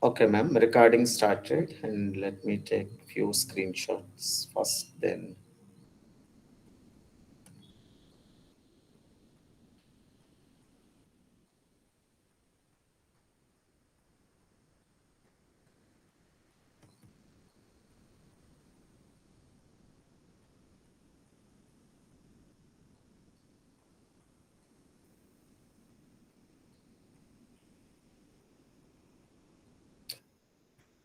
Okay, ma'am, recording started, and let me take few screenshots first, then.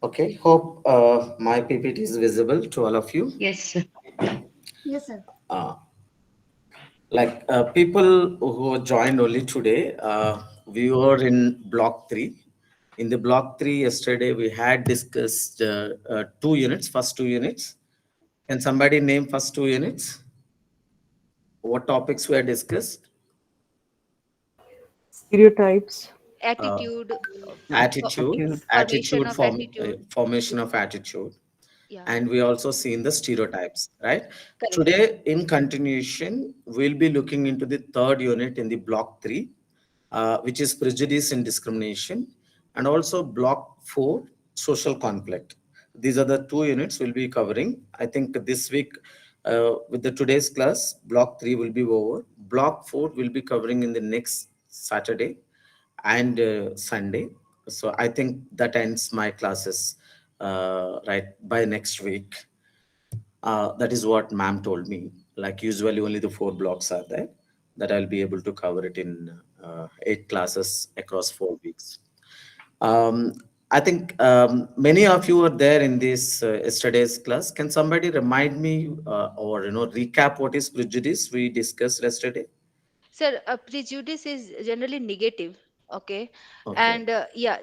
Okay, hope my PPT is visible to all of you. Yes. Yes, sir. Uh, people who joined only today, we were in block 3. In the block 3 yesterday, we had discussed 2 units, first 2 units. Can somebody name first 2 units? What topics were discussed? Stereotypes. Uh, Attitude, Attitude, Attitude. formation of attitude. formation of attitude, Yeah, and we also seen the stereotypes, right? correct. Today, in continuation, we'll be looking into the third unit in the block 3, which is prejudice and discrimination, and also block 4, social conflict. These are the 2 units we'll be covering. I think this week, with the today's class, block 3 will be over. Block 4 will be covering in the next Saturday and Sunday. So I think that ends my classes right by next week. That is what ma'am told me. Like usually only the 4 blocks are there, that I'll be able to cover it in 8 classes across 4 weeks. Um, I think many of you are there in this yesterday's class. Can somebody remind me or recap what is prejudice we discussed yesterday? Sir, prejudice is generally negative. Okay. Okay. And yeah,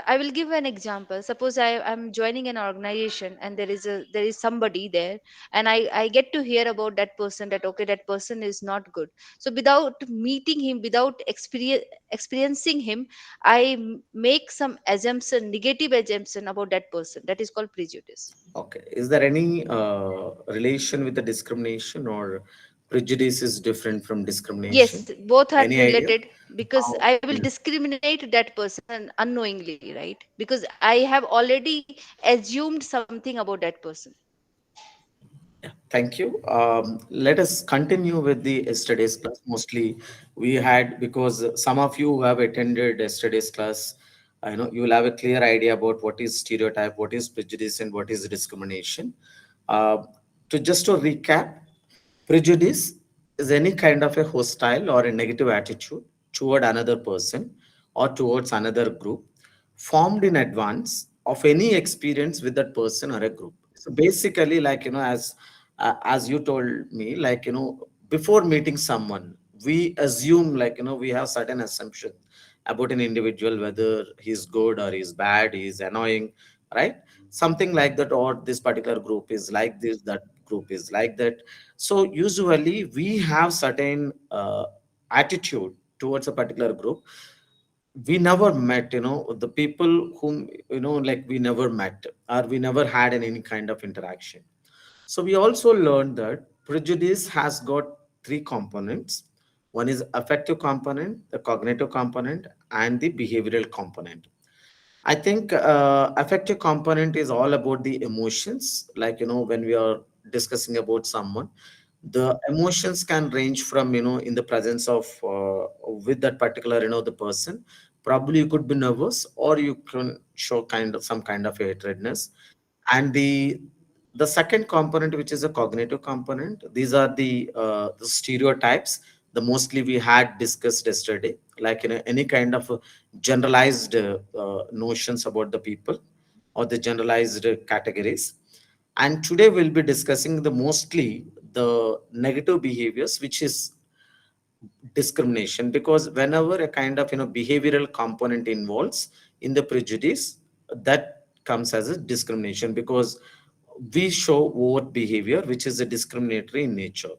I will give an example. Suppose I'm joining an organization and there is somebody there, and I get to hear about that person, that okay, that person is not good. So without meeting him, without experiencing him, make some assumption, negative assumption about that person. That is called prejudice. Okay. Is there any relation with the discrimination, or prejudice is different from discrimination? Yes, both are Any idea? related because How? I will Yeah. discriminate that person unknowingly, right? Because I have already assumed something about that person. Thank you. Let us continue with the yesterday's class. Mostly we had, because some of you who have attended yesterday's class, I know you will have a clear idea about what is stereotype, what is prejudice, and what is discrimination. Uh, to recap, prejudice is any kind of a hostile or a negative attitude toward another person or towards another group, formed in advance of any experience with that person or a group. So basically, like as you told me, like before meeting someone, we assume, like we have certain assumption about an individual, whether he's good or he's bad, he's annoying, right? Something like that, or this particular group is like this, that group is like that. So usually we have certain attitude towards a particular group. We never met, the people whom, like we never met, or we never had any kind of interaction. So we also learned that prejudice has got 3 components. One is affective component, the cognitive component, and the behavioral component. I think affective component is all about the emotions. Like, when we are discussing about someone, the emotions can range from, in the presence of, with that particular, the person. Probably you could be nervous, or you can show some kind of hatredness. And the second component, which is a cognitive component, these are the stereotypes, the mostly we had discussed yesterday, like any kind of generalized notions about the people, or the generalized categories. And today we'll be discussing the mostly the negative behaviors, which is discrimination. Because whenever a kind of behavioral component involves in the prejudice, that comes as a discrimination, because we show overt behavior which is a discriminatory in nature,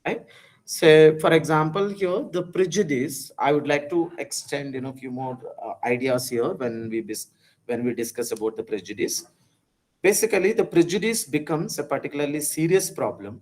right? So for example, here the prejudice, I would like to extend a few more ideas here when when we discuss about the prejudice. Basically, the prejudice becomes a particularly serious problem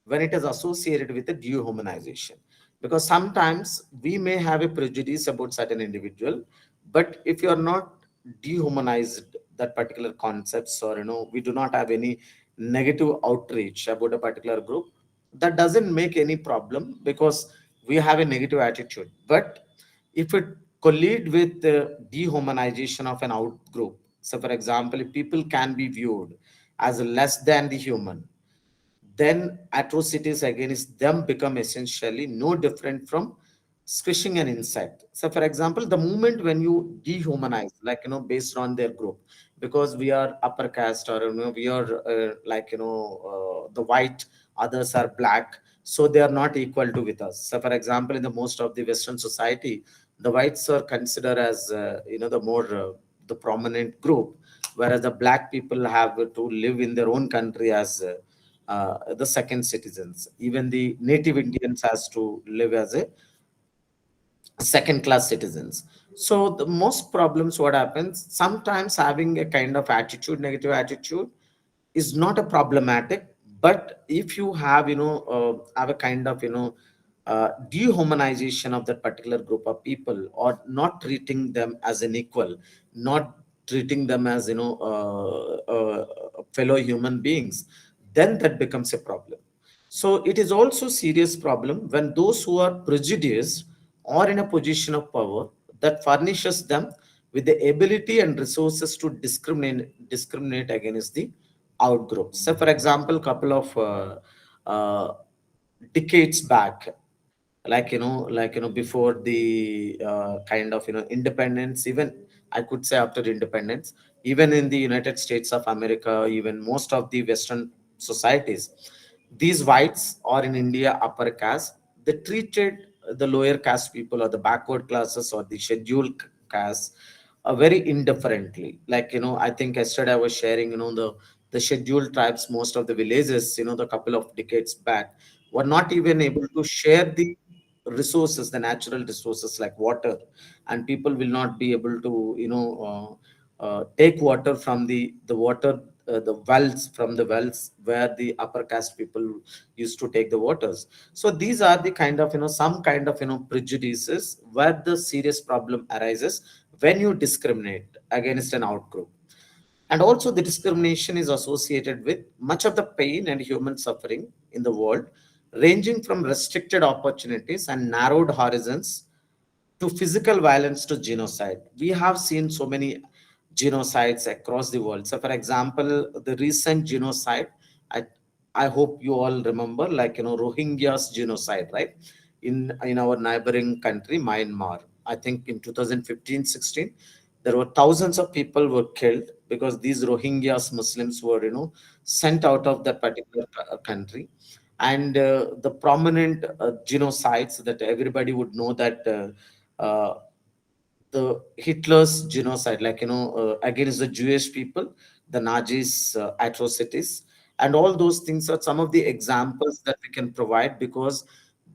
when it is associated with a dehumanization. Because sometimes we may have a prejudice about certain individual, but if you are not dehumanized that particular concepts, or we do not have any negative outreach about a particular group, that doesn't make any problem because we have a negative attitude. But if it collide with the dehumanization of an out group, so for example, if people can be viewed as less than the human, then atrocities against them become essentially no different from squishing an insect. So, for example, the moment when you dehumanize, like based on their group, because we are upper caste, or we are the white, others are black, so they are not equal to with us. So, for example, in the most of the Western society, the whites are considered as the more the prominent group, whereas the black people have to live in their own country as the second citizens. Even the native Indians has to live as a second class citizens. So the most problems, what happens sometimes, having a kind of attitude, negative attitude, is not a problematic. But if you have have a kind of dehumanization of that particular group of people, or not treating them as an equal, not treating them as fellow human beings, then that becomes a problem. So it is also serious problem when those who are prejudiced or in a position of power, that furnishes them with the ability and resources to discriminate against the outgroups. So, for example, couple of decades back, before the kind of independence, even I could say after independence, even in the United States of America, even most of the Western societies, these whites, or in India upper caste, they treated the lower caste people, or the backward classes, or the scheduled caste very indifferently. I think yesterday I was sharing, the scheduled tribes, most of the villages, the couple of decades back, were not even able to share the resources, the natural resources like water, and people will not be able to take water from the water, the wells, from the wells where the upper caste people used to take the waters. So these are the kind of some kind of prejudices where the serious problem arises when you discriminate against an outgroup. And also, the discrimination is associated with much of the pain and human suffering in the world, ranging from restricted opportunities and narrowed horizons to physical violence to genocide. We have seen so many genocides across the world. So, for example, the recent genocide, I, I hope you all remember, Rohingyas genocide, right? In our neighboring country, Myanmar. I think in 2015-16, there were thousands of people were killed because these Rohingyas Muslims were, sent out of that particular country. And the prominent genocides that everybody would know, that the Hitler's genocide, against the Jewish people, the Nazis' atrocities, and all those things are some of the examples that we can provide, because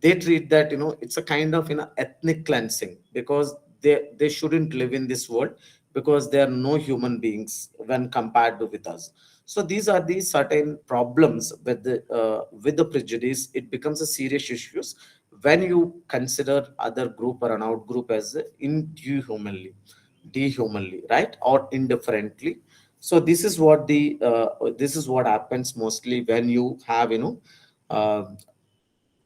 they treat that it's a kind of ethnic cleansing, because they shouldn't live in this world, because they are no human beings when compared to with us. So these are the certain problems with the prejudice. It becomes a serious issues when you consider other group or an out group as dehumanly, right, or indifferently. So this is what happens mostly when you have uh,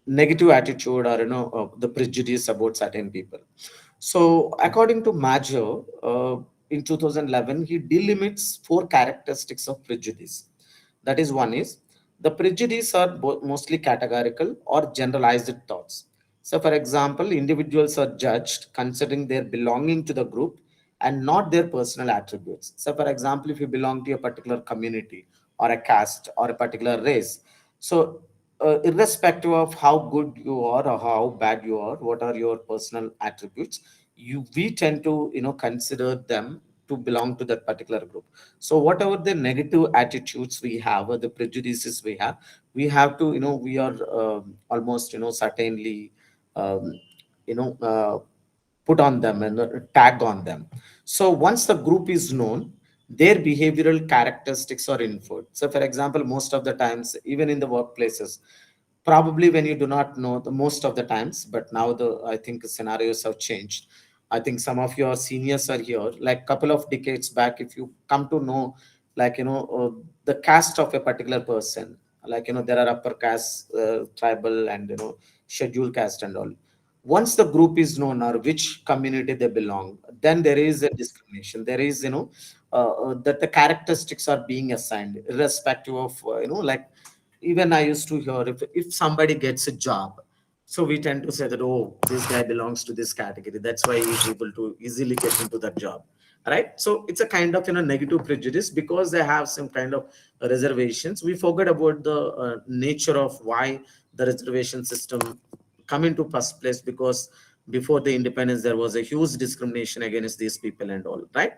negative attitude, or the prejudice about certain people. So according to Major, in 2011, he delimits four characteristics of prejudice. That is, one is the prejudice are mostly categorical or generalized thoughts. So, for example, individuals are judged considering their belonging to the group and not their personal attributes. So, for example, if you belong to a particular community or a caste or a particular race, so irrespective of how good you are or how bad you are, what are your personal attributes, we tend to consider them to belong to that particular group. So whatever the negative attitudes we have, or the prejudices we have to we are almost certainly um, you know uh, put on them and tag on them. So once the group is known, their behavioral characteristics are inferred. So for example, most of the times, even in the workplaces, probably when you do not know, the most of the times, but now the I think scenarios have changed. I think some of your seniors are here. Like couple of decades back, if you come to know, like the caste of a particular person, like there are upper caste, tribal, and scheduled caste and all. Once the group is known or which community they belong, then there is a discrimination. There is that the characteristics are being assigned irrespective of like even I used to hear if somebody gets a job, so we tend to say that, oh, this guy belongs to this category. That's why he's able to easily get into that job. Right. So it's a kind of negative prejudice because they have some kind of reservations. We forget about the nature of why the reservation system come into first place, because before the independence there was a huge discrimination against these people and all, right?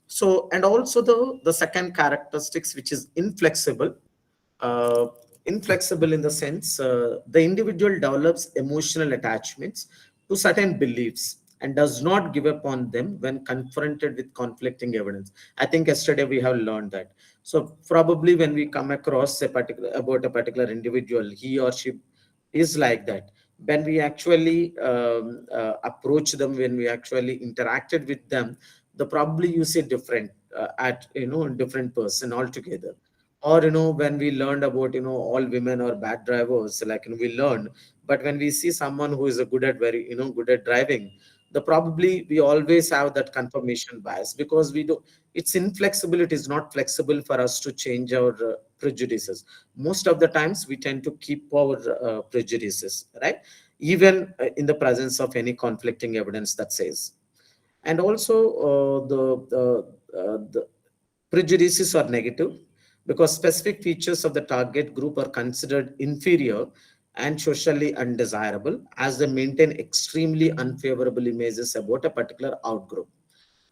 So, and also the second characteristics, which is inflexible. uh, Inflexible in the sense the individual develops emotional attachments to certain beliefs and does not give up on them when confronted with conflicting evidence. I think yesterday we have learned that. So probably when we come across a particular about a particular individual, he or she is like that. When we actually approach them, when we actually interacted with them, the probably you see different at different person altogether. Or when we learned about all women are bad drivers, like we learned. But when we see someone who is a good at very good at driving, the probably we always have that confirmation bias, because we do, it's inflexible, it is not flexible for us to change our prejudices. Most of the times we tend to keep our prejudices, right? Even in the presence of any conflicting evidence that says. And also the prejudices are negative because specific features of the target group are considered inferior and socially undesirable, as they maintain extremely unfavorable images about a particular outgroup.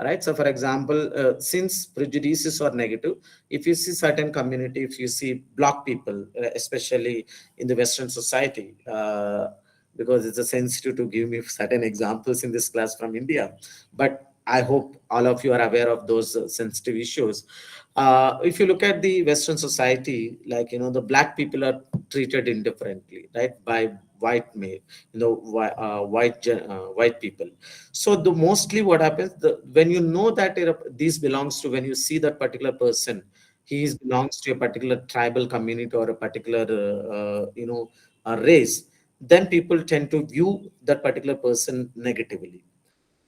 Right. So for example, since prejudices are negative, if you see certain community, if you see block people, especially in the Western society, because it's a sensitive to give me certain examples in this class from India, but I hope all of you are aware of those sensitive issues. If you look at the Western society, like the black people are treated indifferently, right, by white male, white people. So the mostly what happens, when you know that this belongs to, when you see that particular person, belongs to a particular tribal community or a particular race, then people tend to view that particular person negatively.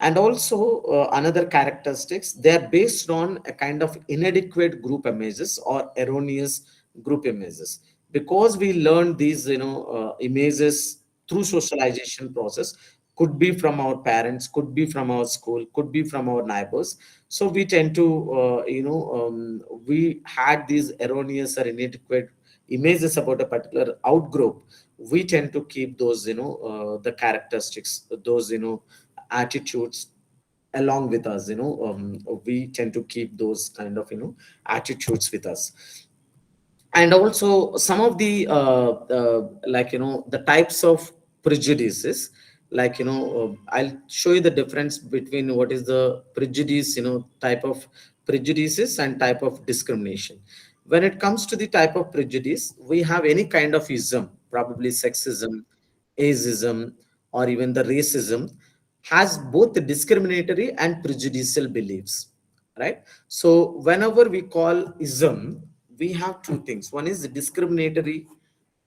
And also another characteristics, they are based on a kind of inadequate group images or erroneous group images, because we learn these images through socialization process. Could be from our parents, could be from our school, could be from our neighbors. So we tend to we had these erroneous or inadequate images about a particular outgroup. We tend to keep those the characteristics, those attitudes along with us. We tend to keep those kind of attitudes with us. And also some of the like the types of prejudices, like I'll show you the difference between what is the prejudice, type of prejudices and type of discrimination. When it comes to the type of prejudice, we have any kind of ism, probably sexism, ageism, or even the racism, has both the discriminatory and prejudicial beliefs, right? So whenever we call ism, we have two things. One is the discriminatory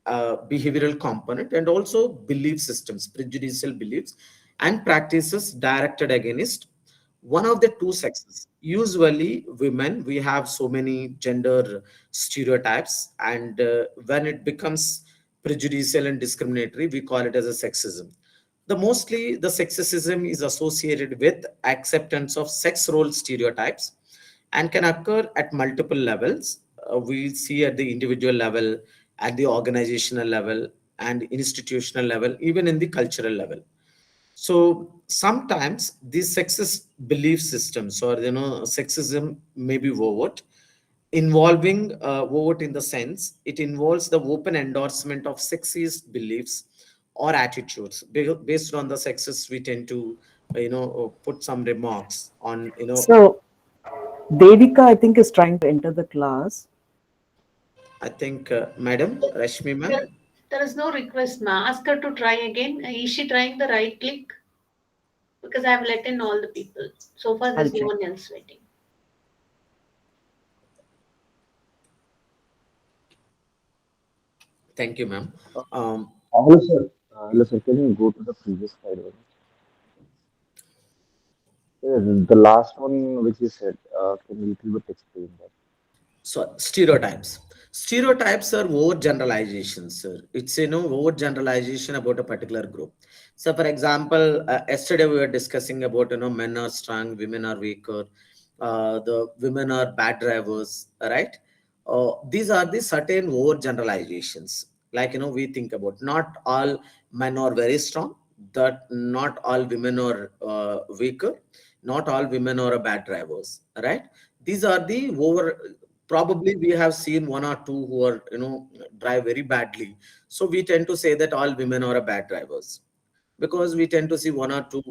behavioral component, and also belief systems, prejudicial beliefs and practices directed against one of the two sexes. Usually women, we have so many gender stereotypes, and when it becomes prejudicial and discriminatory, we call it as a sexism. The sexism is associated with acceptance of sex role stereotypes and can occur at multiple levels. We see at the individual level, at the organizational level, and institutional level, even in the cultural level. So sometimes these sexist belief systems, or sexism, may be overt, involving overt in the sense it involves the open endorsement of sexist beliefs or attitudes. Based on the sexist, we tend to put some remarks on So, Devika, I think, is trying to enter the class. I think Madam Rashmi ma'am. There is no request, ma. Ask her to try again. Is she trying the right click? because I've let in all the people. So far, I'll there's no check. one else waiting. Thank you, ma'am. Uh, Um, Hello, sir. Hello, sir. Can you go to the previous slide? Yes, the last one which you said, can you little bit explain that? so stereotypes are over generalizations, sir. It's over generalization about a particular group. So for example, yesterday we were discussing about men are strong, women are weaker, the women are bad drivers, right? These are the certain over generalizations. Like we think about not all men are very strong, that not all women are weaker, not all women are bad drivers, right? These are the over. Probably we have seen one or two who are drive very badly, so we tend to say that all women are bad drivers. Because we tend to see one or two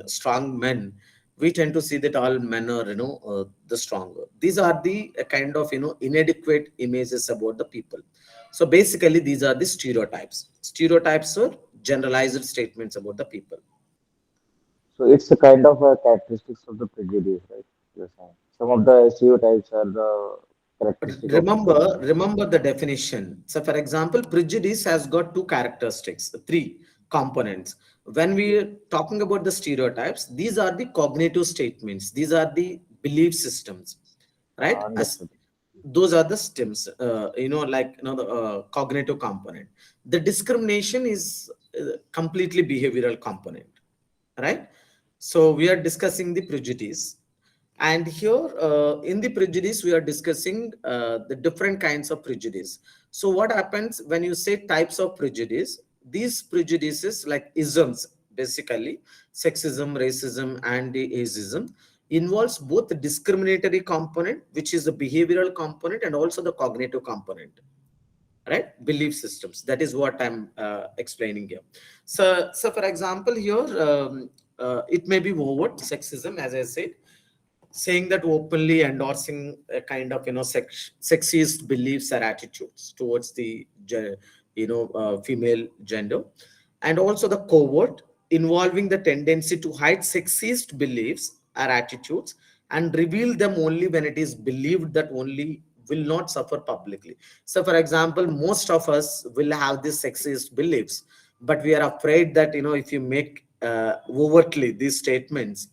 strong men, we tend to see that all men are the stronger. These are the kind of inadequate images about the people. So basically these are the stereotypes are generalized statements about the people. So it's a kind of a characteristics of the prejudice, right? You're saying some of the stereotypes are the But characteristic of the remember, prejudice. remember the definition. So, for example, prejudice has got two characteristics, three components. When we are talking about the stereotypes, these are the cognitive statements. These are the belief systems, right? As Understood. those are the stems, like the cognitive component. The discrimination is completely behavioral component, right? So we are discussing the prejudice, and here in the prejudice we are discussing the different kinds of prejudice. So what happens when you say types of prejudice? These prejudices like isms, basically sexism, racism, and the ageism, involves both the discriminatory component, which is the behavioral component, and also the cognitive component, right? Belief systems, that is what I'm explaining here. So for example here, it may be overt sexism, as I said, saying that openly endorsing a kind of sexist beliefs or attitudes towards the female gender. And also the covert, involving the tendency to hide sexist beliefs or attitudes and reveal them only when it is believed that only will not suffer publicly. So for example, most of us will have these sexist beliefs, but we are afraid that if you make overtly these statements,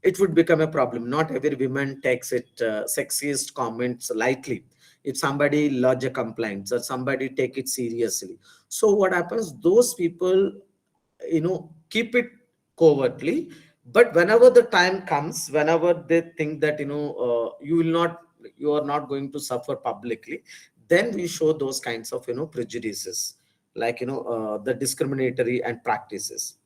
it would become a problem. Not every woman takes it sexist comments lightly. If somebody lodge a complaint or somebody take it seriously, so what happens, those people keep it covertly. But whenever the time comes, whenever they think that you are not going to suffer publicly, then we show those kinds of prejudices, like the discriminatory and practices.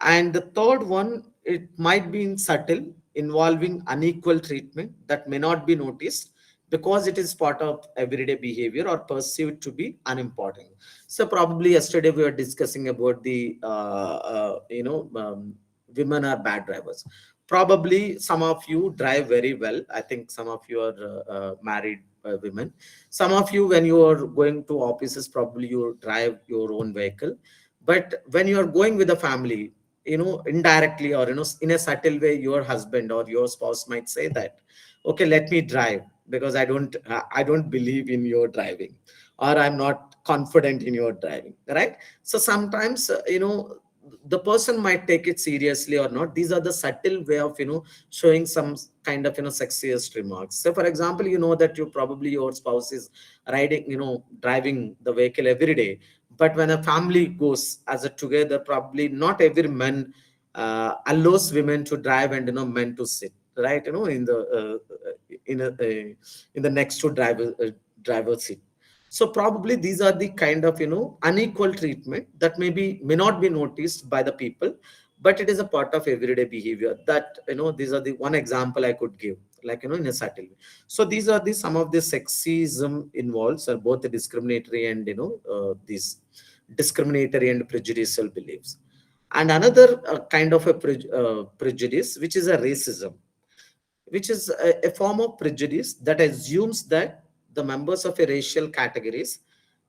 And the third one, it might be in subtle, involving unequal treatment that may not be noticed because it is part of everyday behavior or perceived to be unimportant. So probably yesterday we were discussing about the women are bad drivers. Probably some of you drive very well. I think some of you are married women. Some of you, when you are going to offices, probably you drive your own vehicle. But when you are going with a family, indirectly, or in a subtle way, your husband or your spouse might say that, okay, let me drive, because I don't believe in your driving, or I'm not confident in your driving, right? So sometimes the person might take it seriously or not. These are the subtle way of showing some kind of sexist remarks. So for example, that you probably your spouse is riding, driving the vehicle every day, but when a family goes as a together, probably not every man allows women to drive and men to sit, right, in the in the next to driver seat. So probably these are the kind of unequal treatment that may not be noticed by the people, but it is a part of everyday behavior. That these are the one example I could give, like in a subtle way. So these are the some of the sexism involves are both the discriminatory and these discriminatory and prejudicial beliefs. And another kind of a prejudice, which is a racism, which is a form of prejudice that assumes that the members of a racial categories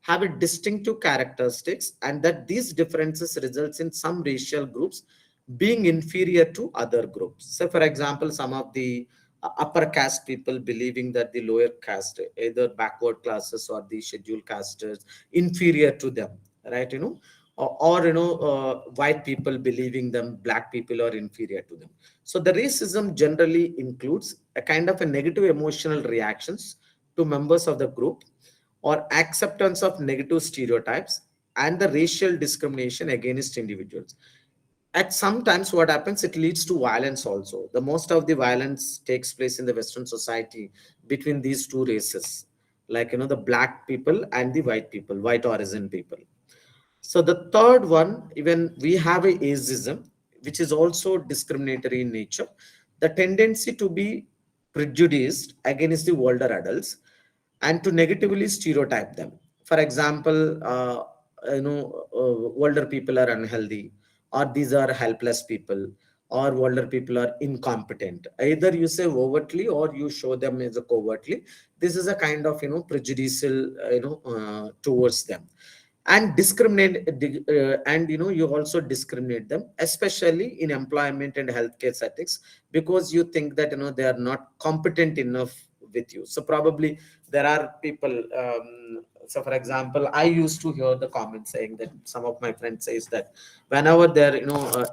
have a distinctive characteristics, and that these differences results in some racial groups being inferior to other groups. So, for example, some of the upper caste people believing that the lower caste, either backward classes or the scheduled castes, inferior to them, right? White people believing them black people are inferior to them. So the racism generally includes a kind of a negative emotional reactions to members of the group, or acceptance of negative stereotypes and the racial discrimination against individuals. At sometimes what happens, it leads to violence also. The most of the violence takes place in the Western society between these two races, like the black people and the white people, white origin people. So the third one, even we have a ageism, which is also discriminatory in nature. The tendency to be prejudiced against the older adults and to negatively stereotype them. For example, older people are unhealthy, or these are helpless people, or older people are incompetent. Either you say overtly or you show them as a covertly. This is a kind of prejudicial towards them, and you also discriminate them, especially in employment and healthcare settings, because you think that they are not competent enough with you. So probably there are people, so for example, I used to hear the comment saying that some of my friends says that whenever they're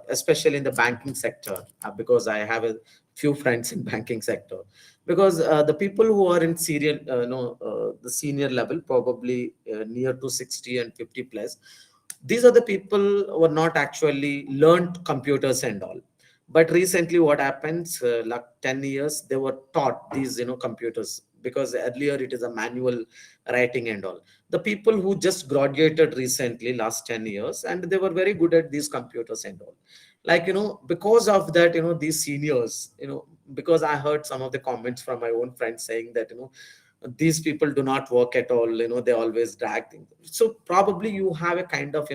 especially in the banking sector, because I have a few friends in banking sector, because the people who are in serial the senior level, probably near to 60 and 50 plus, these are the people who are not actually learned computers and all. But recently what happens, like 10 years they were taught these computers, because earlier it is a manual writing and all. The people who just graduated recently last 10 years, and they were very good at these computers and all, like because of that, these seniors, because I heard some of the comments from my own friends saying that these people do not work at all, they always drag things. So probably you have a kind of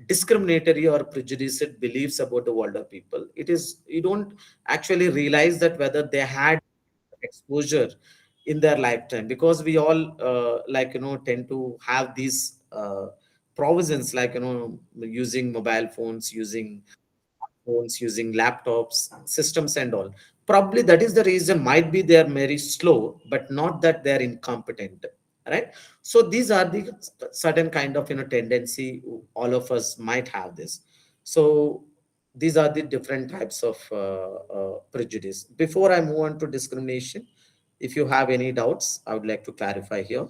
discriminatory or prejudiced beliefs about the older people. It is, you don't actually realize that whether they had exposure in their lifetime, because we all tend to have these provisions, like using mobile phones, using phones, using laptops, systems, and all. Probably that is the reason. Might be they are very slow, but not that they are incompetent, right? So these are the certain kind of tendency. All of us might have this. So these are the different types of prejudice. Before I move on to discrimination, if you have any doubts, I would like to clarify here,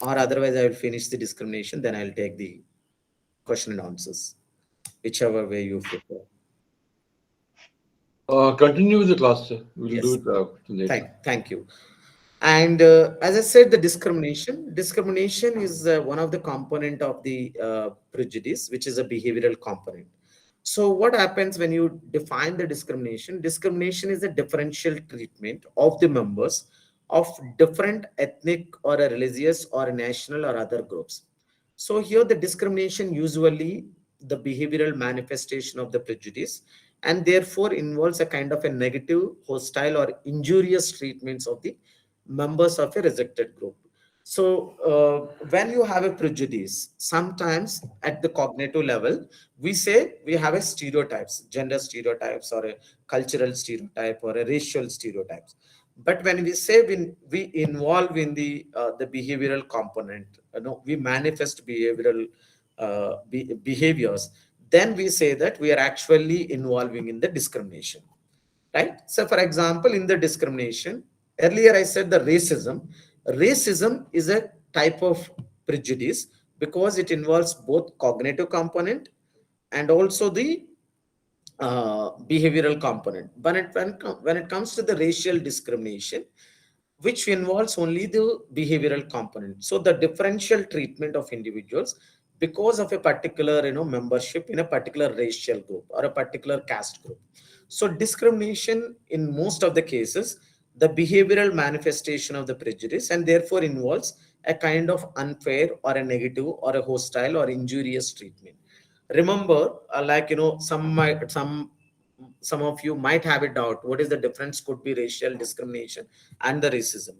or otherwise I will finish the discrimination. Then I'll take the question and answers, whichever way you prefer. Continue with the class, sir. We'll do Yes. it later. Thank you. And as I said, the discrimination is one of the component of the prejudice, which is a behavioral component. So what happens when you define the discrimination? Discrimination is a differential treatment of the members of different ethnic or a religious or a national or other groups. So here the discrimination usually the behavioral manifestation of the prejudice, and therefore involves a kind of a negative, hostile, or injurious treatments of the members of a rejected group. So when you have a prejudice, sometimes at the cognitive level, we say we have a stereotypes, gender stereotypes, or a cultural stereotype, or a racial stereotypes. But when we say we involve in the behavioral component, we manifest behavioral behaviors, then we say that we are actually involving in the discrimination, right? So for example, in the discrimination, earlier I said the racism is a type of prejudice, because it involves both cognitive component and also the behavioral component. But when it comes to the racial discrimination, which involves only the behavioral component, so the differential treatment of individuals because of a particular membership in a particular racial group or a particular caste group. So discrimination in most of the cases, the behavioral manifestation of the prejudice, and therefore involves a kind of unfair or a negative or a hostile or injurious treatment. Remember, some of you might have a doubt, what is the difference could be racial discrimination and the racism.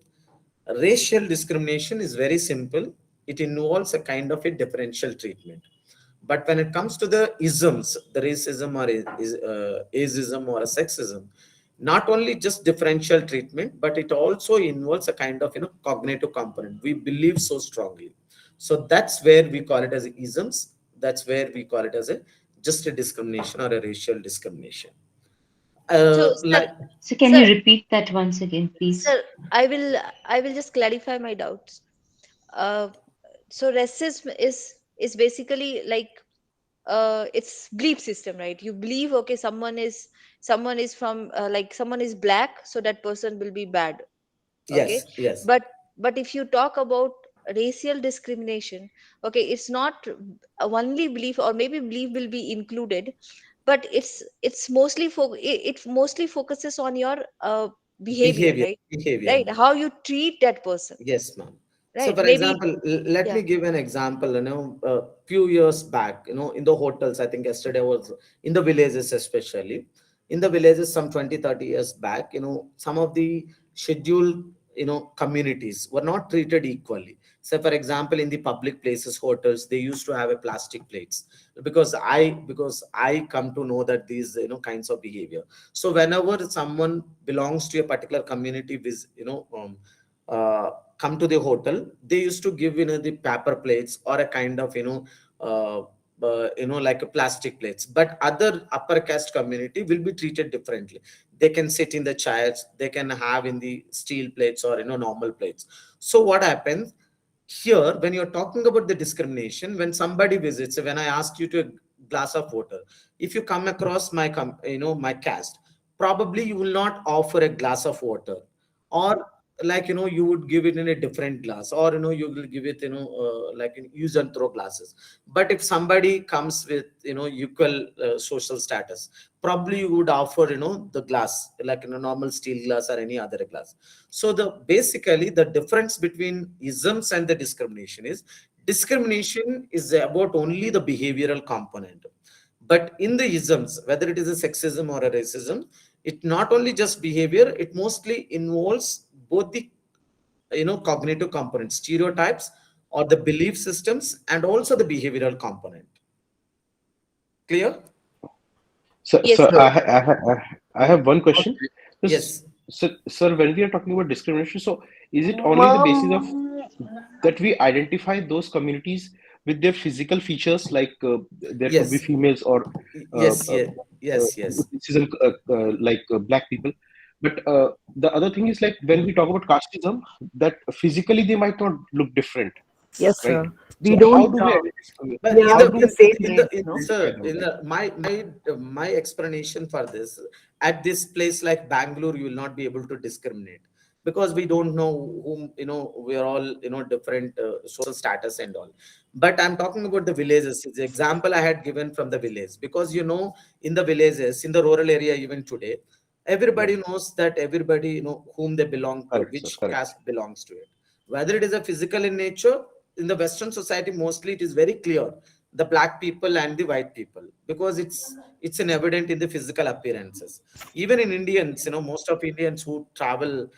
Racial discrimination is very simple. It involves a kind of a differential treatment. But when it comes to the isms, the racism or ageism or a sexism, not only just differential treatment, but it also involves a kind of cognitive component. We believe so strongly. So that's where we call it as isms. That's where we call it as a just a discrimination or a racial discrimination. So, sir, Like So can you sir, repeat that once again, please? sir, I will just clarify my doubts. Uh, so racism is basically like it's belief system, right? You believe, okay, someone is from like someone is black, so that person will be bad. Okay, yes, yes, but if you talk about racial discrimination, okay, it's not only belief, or maybe belief will be included, but it's mostly it mostly focuses on your behavior, behavior, right? behavior, Right, ma'am. how you treat that person, Yes, ma'am. So, right? for Maybe. example, let Yeah. me give an example. A few years back, in the hotels, I think yesterday was in the villages, especially in the villages, some 20, 30 years back, some of the scheduled, communities were not treated equally. So, for example, in the public places, hotels, they used to have a plastic plates because I come to know that these, kinds of behavior. So, whenever someone belongs to a particular community, uh, come to the hotel, they used to give the paper plates or a kind of like a plastic plates. But other upper caste community will be treated differently. They can sit in the chairs, they can have in the steel plates or normal plates. So what happens here, when you're talking about the discrimination, when somebody visits, when I ask you to a glass of water, if you come across my caste, probably you will not offer a glass of water, or like you would give it in a different glass, or you will give it like in use and throw glasses. But if somebody comes with equal social status, probably you would offer the glass like in a normal steel glass or any other glass. So the basically the difference between isms and the discrimination is about only the behavioral component. But in the isms, whether it is a sexism or a racism, it not only just behavior, it mostly involves both the cognitive components, stereotypes or the belief systems, and also the behavioral component. Clear? Yes, So sir. I have one question. Okay. Yes, Sir, when we are talking about discrimination, so is it only the basis of that we identify those communities with their physical features, like there could be yes, females or uh, yes, uh, yes, yes, yes, racism, like black people. But the other thing is, like, when we talk about casteism, that physically they might not look different, Yes, right? sir. We So don't. how do we identify? but We in are How the of do the we same race, no? identify sir, them, in right? the my explanation for this, at this place like Bangalore, you will not be able to discriminate, because we don't know whom, we are all different social status and all. But I'm talking about the villages. The example I had given from the village, because in the villages, in the rural area, even today, Yeah, everybody knows that everybody whom they belong to, correct, sir, which correct. caste belongs to it, whether it is a physical in nature. In the Western society, mostly it is very clear, the black people and the white people, because it's an evident in the physical appearances. Even in Indians, most of Indians who travel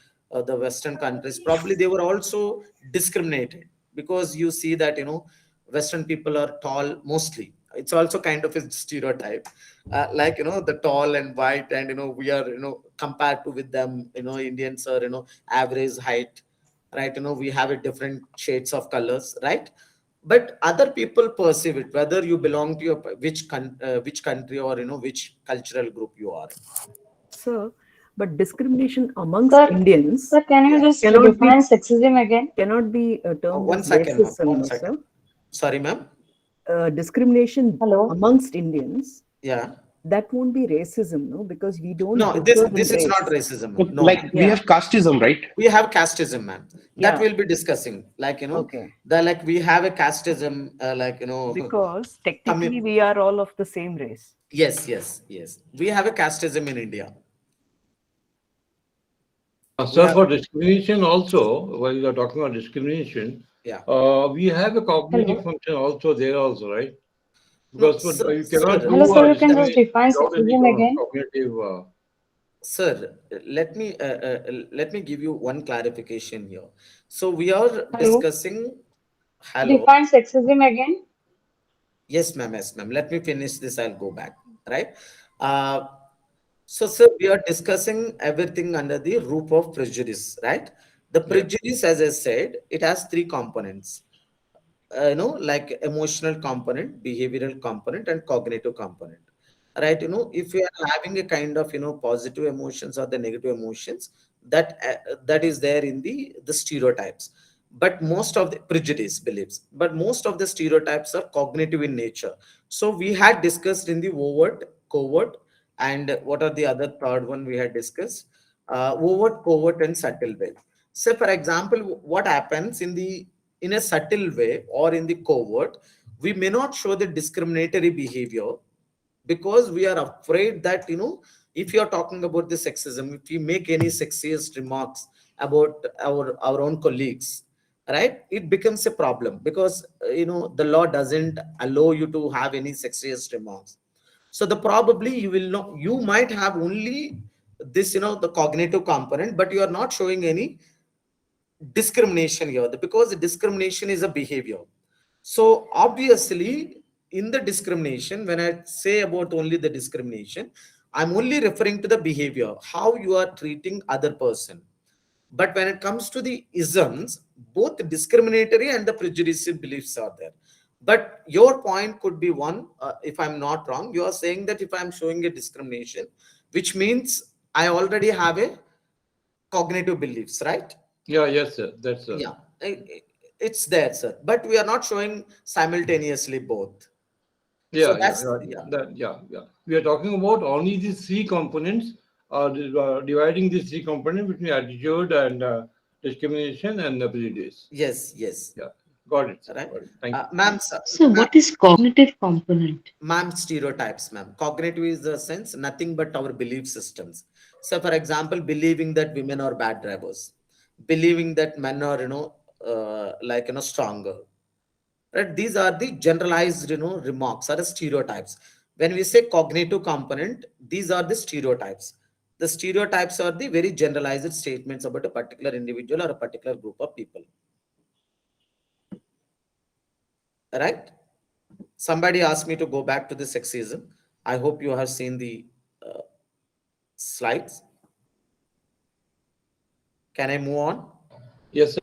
the Western countries, probably they were also discriminated, because you see that Western people are tall mostly. It's also kind of a stereotype, like the tall and white, and we are compared to with them, Indians are average height, right? We have a different shades of colors, right? But other people perceive it, whether you belong to which country, or which cultural group you are. Sir, but discrimination amongst Sir, Indians sir, can you Yeah. just cannot be define sexism again? termed One as second, ma'am. racism, One no, second. sir. Sorry, ma'am. Discrimination Hello? amongst Indians, Yeah. that won't be racism, no, because we don't No, this differ in this is not race. racism, So, ma'am. No, like, ma'am. we Yeah, have casteism, right? We have casteism, ma'am. That yeah, we'll be discussing. Like okay. the like we have a casteism, like Because technically commu- we are all of the same race. yes, yes, yes. We have a casteism in India. We Sir, have, for discrimination also, while you are talking about discrimination, yeah. we have a cognitive Hello? function also there also, right? No, Because sir, you cannot sir. Hello, do sir, you can just discrimination define without any sexism again? cognitive. Sir, let me give you one clarification here. So we are Hello? discussing. Hello. Define sexism again? Yes, ma'am. Yes, ma'am. Let me finish this. I'll go back. Right. Uh, so, sir, we are discussing everything under the roof of prejudice, right? The Yeah. prejudice, as I said, it has three components. Like emotional component, behavioral component, and cognitive component. Right? If you are having a kind of positive emotions or the negative emotions, that is there in the stereotypes. But most of the prejudice beliefs, but most of the stereotypes are cognitive in nature. So we had discussed in the overt, covert, and what are the other third one we had discussed? Overt, covert, and subtle way. So, for example, what happens in a subtle way or in the covert, we may not show the discriminatory behavior because we are afraid that if you are talking about the sexism, if you make any sexist remarks about our own colleagues, right, it becomes a problem because the law doesn't allow you to have any sexist remarks. So the probably you will not, you might have only this the cognitive component, but you are not showing any discrimination here because the discrimination is a behavior. So obviously in the discrimination, when I say about only the discrimination, I'm only referring to the behavior, how you are treating other person. But when it comes to the isms, both discriminatory and the prejudicial beliefs are there. But your point could be one, if I'm not wrong, you are saying that if I'm showing a discrimination, which means I already have a cognitive beliefs, right? Yeah, yes, sir. That's Yeah, it's there, sir. But we are not showing simultaneously both. So yeah, yeah, that's yeah. yeah. That yeah, yeah. We are talking about only these three components, dividing these three components between attitude and discrimination and prejudice. Yes, yes. Yeah, got it, sir. Right. Got it. Thank you. Ma'am, sir, So ma'am, what is cognitive component? ma'am, stereotypes, ma'am. Cognitive is the sense, nothing but our belief systems. So, for example, believing that women are bad drivers, believing that men are, stronger. Right? These are the generalized, remarks or the stereotypes. When we say cognitive component, these are the stereotypes. The stereotypes are the very generalized statements about a particular individual or a particular group of people. Right? Somebody asked me to go back to the sexism. I hope you have seen the uh, slides. Can I move on? Yes, sir.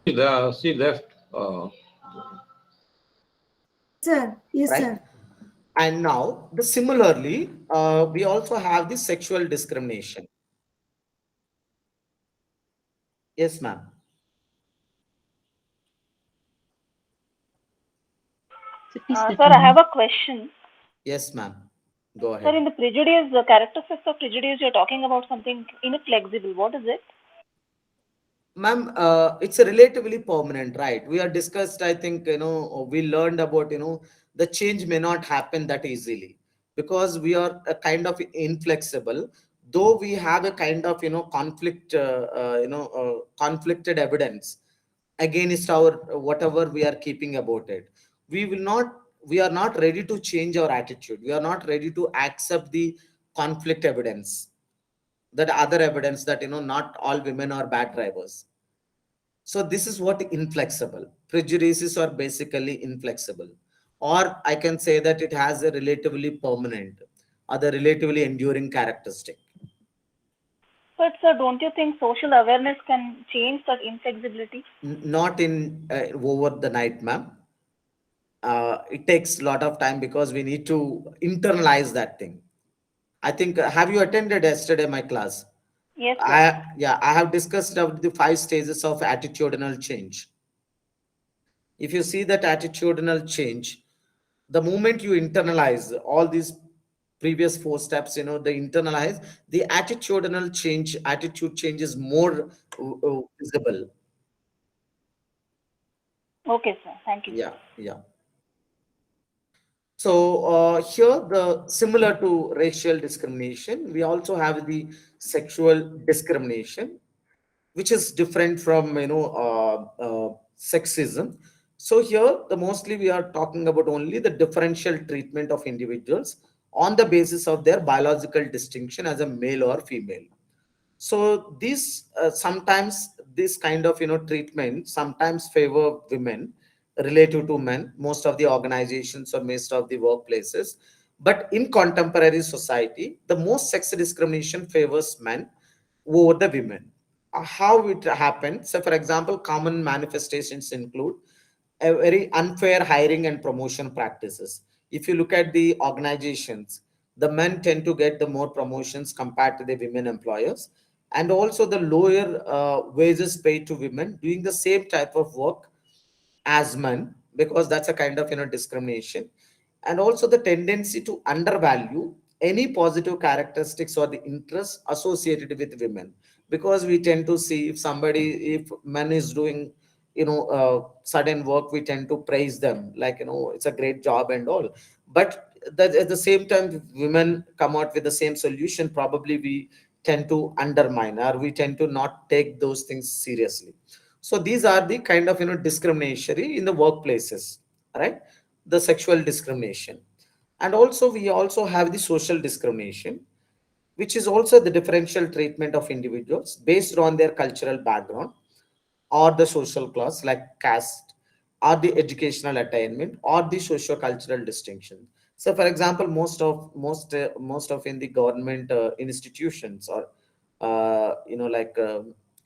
She left. Sir, yes, Right? sir. And now, the similarly, we also have the sexual discrimination. Yes, ma'am. So please Sir, I have continue. a question. Yes, ma'am. Go Sir, ahead. in the prejudice, the characteristics of prejudice, you're talking about something inflexible. What is it? Ma'am, it's a relatively permanent, right? We are discussed, I think, we learned about, the change may not happen that easily because we are a kind of inflexible, though we have a kind of, conflicted evidence against our whatever we are keeping about it. We will not, we are not ready to change our attitude. We are not ready to accept the conflict evidence, that other evidence that, not all women are bad drivers. So this is what inflexible. Prejudices are basically inflexible. Or I can say that it has a relatively permanent or the relatively enduring characteristic. But, sir, don't you think social awareness can change that inflexibility? Not in over the night, ma'am. It takes a lot of time because we need to internalize that thing. I think, have you attended yesterday my class? Yes, sir. Yeah, I have discussed about the 5 stages of attitudinal change. If you see that attitudinal change, the moment you internalize all these previous 4 steps, the internalize, the attitudinal change, attitude change is more visible. Okay, sir. Thank you. Yeah, yeah. So here, the similar to racial discrimination, we also have the sexual discrimination, which is different from sexism. So here, the mostly we are talking about only the differential treatment of individuals on the basis of their biological distinction as a male or female. So these sometimes this kind of treatment sometimes favor women relative to men, most of the organizations or most of the workplaces. But in contemporary society, the most sex discrimination favors men over the women. How it happens? So, for example, common manifestations include a very unfair hiring and promotion practices. If you look at the organizations, the men tend to get the more promotions compared to the women employers, and also the lower wages paid to women doing the same type of work as men, because that's a kind of discrimination. And also the tendency to undervalue any positive characteristics or the interests associated with women, because we tend to see if somebody, if man is doing certain work, we tend to praise them, like it's a great job and all. But that at the same time, if women come out with the same solution, probably we tend to undermine, or we tend to not take those things seriously. So these are the kind of discriminatory in the workplaces, right? The sexual discrimination. And also we also have the social discrimination, which is also the differential treatment of individuals based on their cultural background or the social class, like caste, or the educational attainment, or the socio-cultural distinction. So for example, most of in the government institutions, or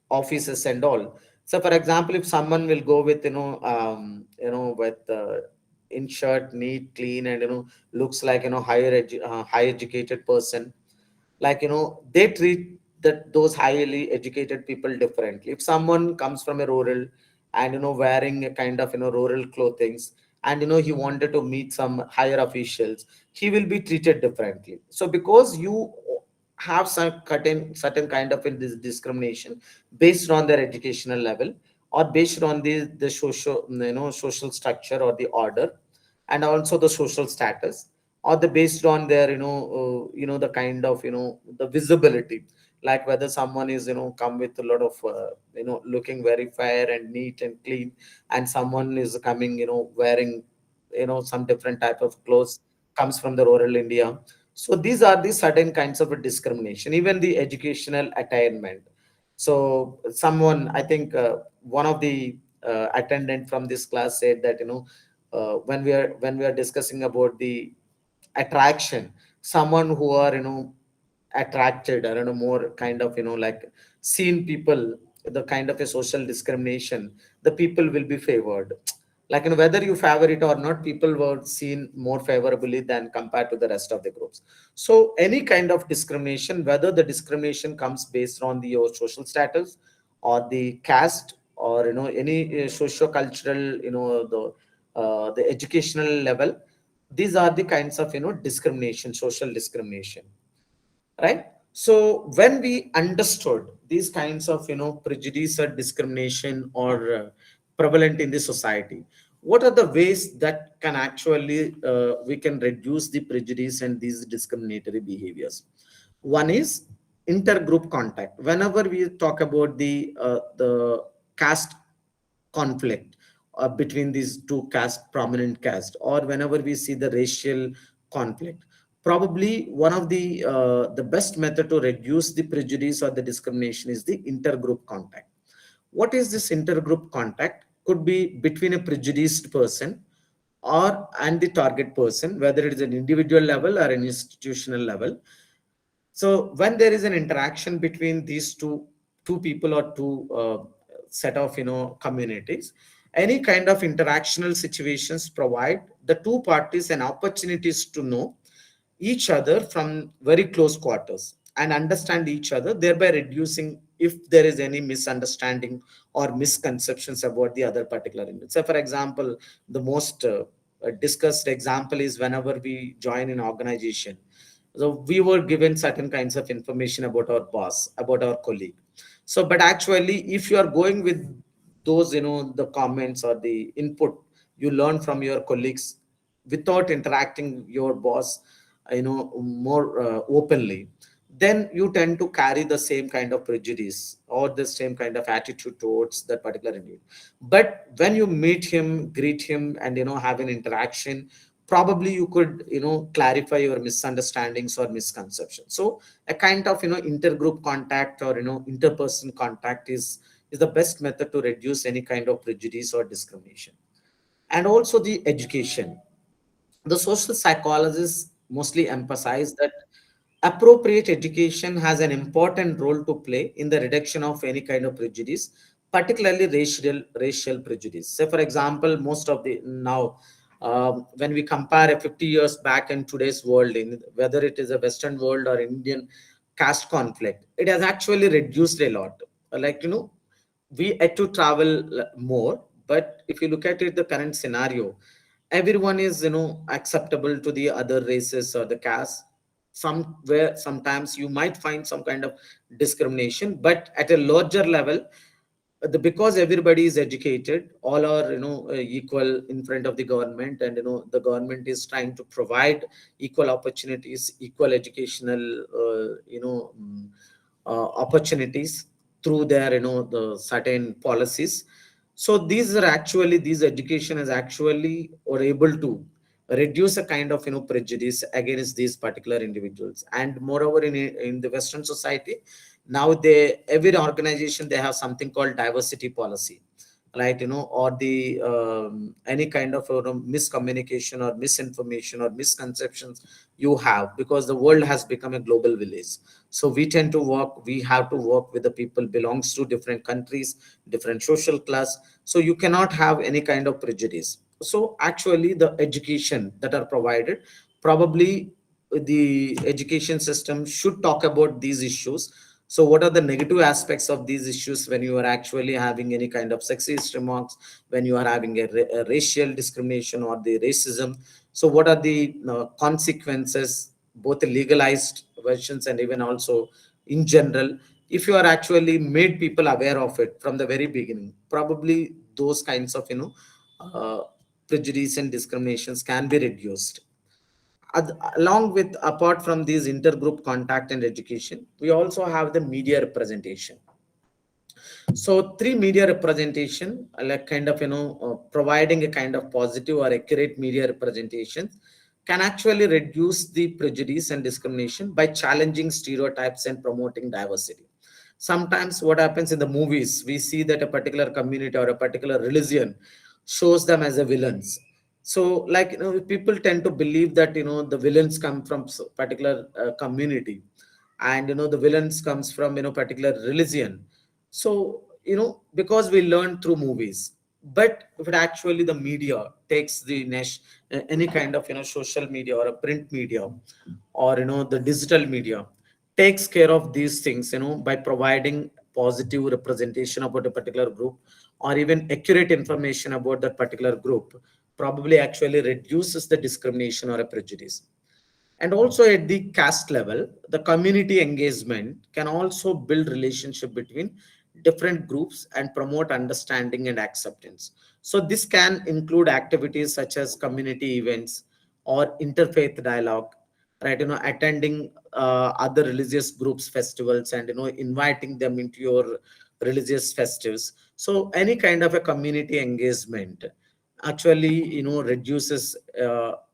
offices and all. So for example, if someone will go with with in shirt, neat, clean, and looks like high educated person, like they treat that those highly educated people differently. If someone comes from a rural and wearing a kind of rural clothings, and he wanted to meet some higher officials, he will be treated differently. So because you have some certain kind of this discrimination based on their educational level, or based on the social social structure or the order, and also the social status, or the based on their the kind of the visibility, like whether someone is come with a lot of looking very fair and neat and clean, and someone is coming wearing some different type of clothes, comes from the rural India. So these are the certain kinds of a discrimination, even the educational attainment. So someone, I think one of the attendant from this class said that when we are discussing about the attraction, someone who are attracted, I don't know, more kind of like seen people, the kind of a social discrimination, the people will be favored, like whether you favor it or not, people were seen more favorably than compared to the rest of the groups. So any kind of discrimination, whether the discrimination comes based on the your social status, or the caste, or any socio-cultural, the educational level, these are the kinds of discrimination, social discrimination, right? So when we understood these kinds of prejudice or discrimination, or prevalent in the society, what are the ways that can actually we can reduce the prejudice and these discriminatory behaviors? One is intergroup contact. Whenever we talk about the caste conflict between these two caste, prominent caste, or whenever we see the racial conflict, probably one of the best method to reduce the prejudice or the discrimination is the intergroup contact. What is this intergroup contact? Could be between a prejudiced person or and the target person, whether it is an individual level or an institutional level. So when there is an interaction between these two people, or two set of communities, any kind of interactional situations provide the two parties an opportunities to know each other from very close quarters and understand each other, thereby reducing if there is any misunderstanding or misconceptions about the other particular individual. So for example, the most discussed example is whenever we join an organization, so we were given certain kinds of information about our boss, about our colleague. So but actually, if you are going with those the comments or the input you learn from your colleagues without interacting your boss more openly, then you tend to carry the same kind of prejudice or the same kind of attitude towards that particular individual. But when you meet him, greet him, and have an interaction, probably you could clarify your misunderstandings or misconceptions. So a kind of intergroup contact, or interperson contact is the best method to reduce any kind of prejudice or discrimination. And also the education. The social psychologists mostly emphasize that appropriate education has an important role to play in the reduction of any kind of prejudice, particularly racial prejudice. Say, for example, most of the now, when we compare a 50 years back in today's world, in whether it is a Western world or Indian caste conflict, it has actually reduced a lot. Like, we had to travel more, but if you look at it, the current scenario, everyone is acceptable to the other races or the caste. Somewhere sometimes you might find some kind of discrimination, but at a larger level, because everybody is educated, all are equal in front of the government, and the government is trying to provide equal opportunities, equal educational opportunities through their the certain policies. So these education is actually or able to reduce a kind of prejudice against these particular individuals. And moreover, in the Western society, now they every organization, they have something called diversity policy, right? Or the any kind of miscommunication or misinformation or misconceptions you have, because the world has become a global village. So we have to work with the people belongs to different countries, different social class. So you cannot have any kind of prejudice. So actually the education that are provided, probably the education system should talk about these issues. So what are the negative aspects of these issues when you are actually having any kind of sexist remarks, when you are having a racial discrimination or the racism? So what are the consequences, both the legalized versions and even also in general? If you are actually made people aware of it from the very beginning, probably those kinds of uh, prejudice and discriminations can be reduced. Along with, apart from these intergroup contact and education, we also have the media representation. So three media representation, like kind of providing a kind of positive or accurate media representation, can actually reduce the prejudice and discrimination by challenging stereotypes and promoting diversity. Sometimes what happens in the movies, we see that a particular community or a particular religion shows them as a villains. So like people tend to believe that the villains come from particular community, and the villains comes from particular religion. So because we learn through movies. But if it actually the media takes the any kind of social media or a print media, or the digital media takes care of these things by providing positive representation about a particular group, or even accurate information about that particular group, probably actually reduces the discrimination or a prejudice. And also at the caste level, the community engagement can also build relationship between different groups and promote understanding and acceptance. So this can include activities such as community events or interfaith dialogue, right? Attending other religious groups festivals, and inviting them into your religious festives. So any kind of a community engagement actually reduces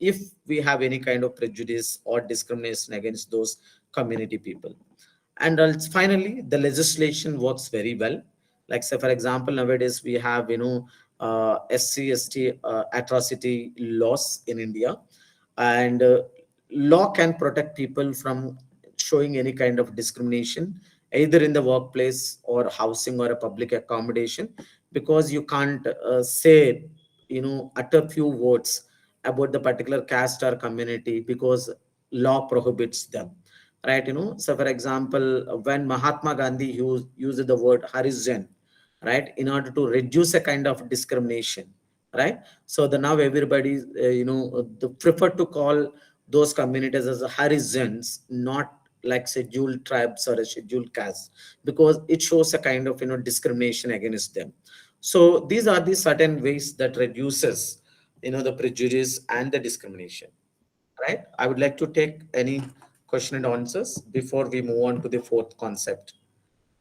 if we have any kind of prejudice or discrimination against those community people. And finally, the legislation works very well. Like say for example, nowadays we have SC/ST atrocity laws in India. And law can protect people from showing any kind of discrimination, either in the workplace or housing or a public accommodation, because you can't say utter few words about the particular caste or community, because law prohibits them, right? So for example, when Mahatma Gandhi used the word Harijan, right, in order to reduce a kind of discrimination, right? So the now everybody prefer to call those communities as Harijans, not like scheduled tribes or a scheduled caste, because it shows a kind of discrimination against them. So these are the certain ways that reduces the prejudice and the discrimination, right? I would like to take any question and answers before we move on to the fourth concept.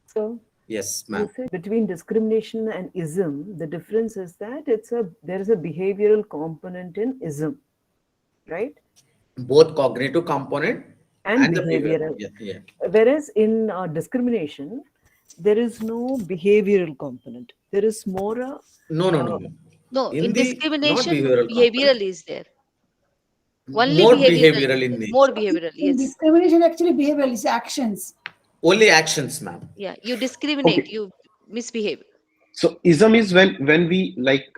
So Yes, you ma'am. said between discrimination and ism, the difference is that there is a behavioral component in ism, right? Both cognitive component And and the behavior. behavioral. Yeah, yeah. Whereas in discrimination, there is no behavioral component. There is more a No, no, no, no. No, In in the not discrimination, behavioral component, behavioral is there. Only more behavioral, behavioral in more nature. behavioral. In Yes. discrimination, actually, behavioral is actions. Only actions, ma'am. Yeah. You discriminate. Okay. You misbehave. So ism is when we like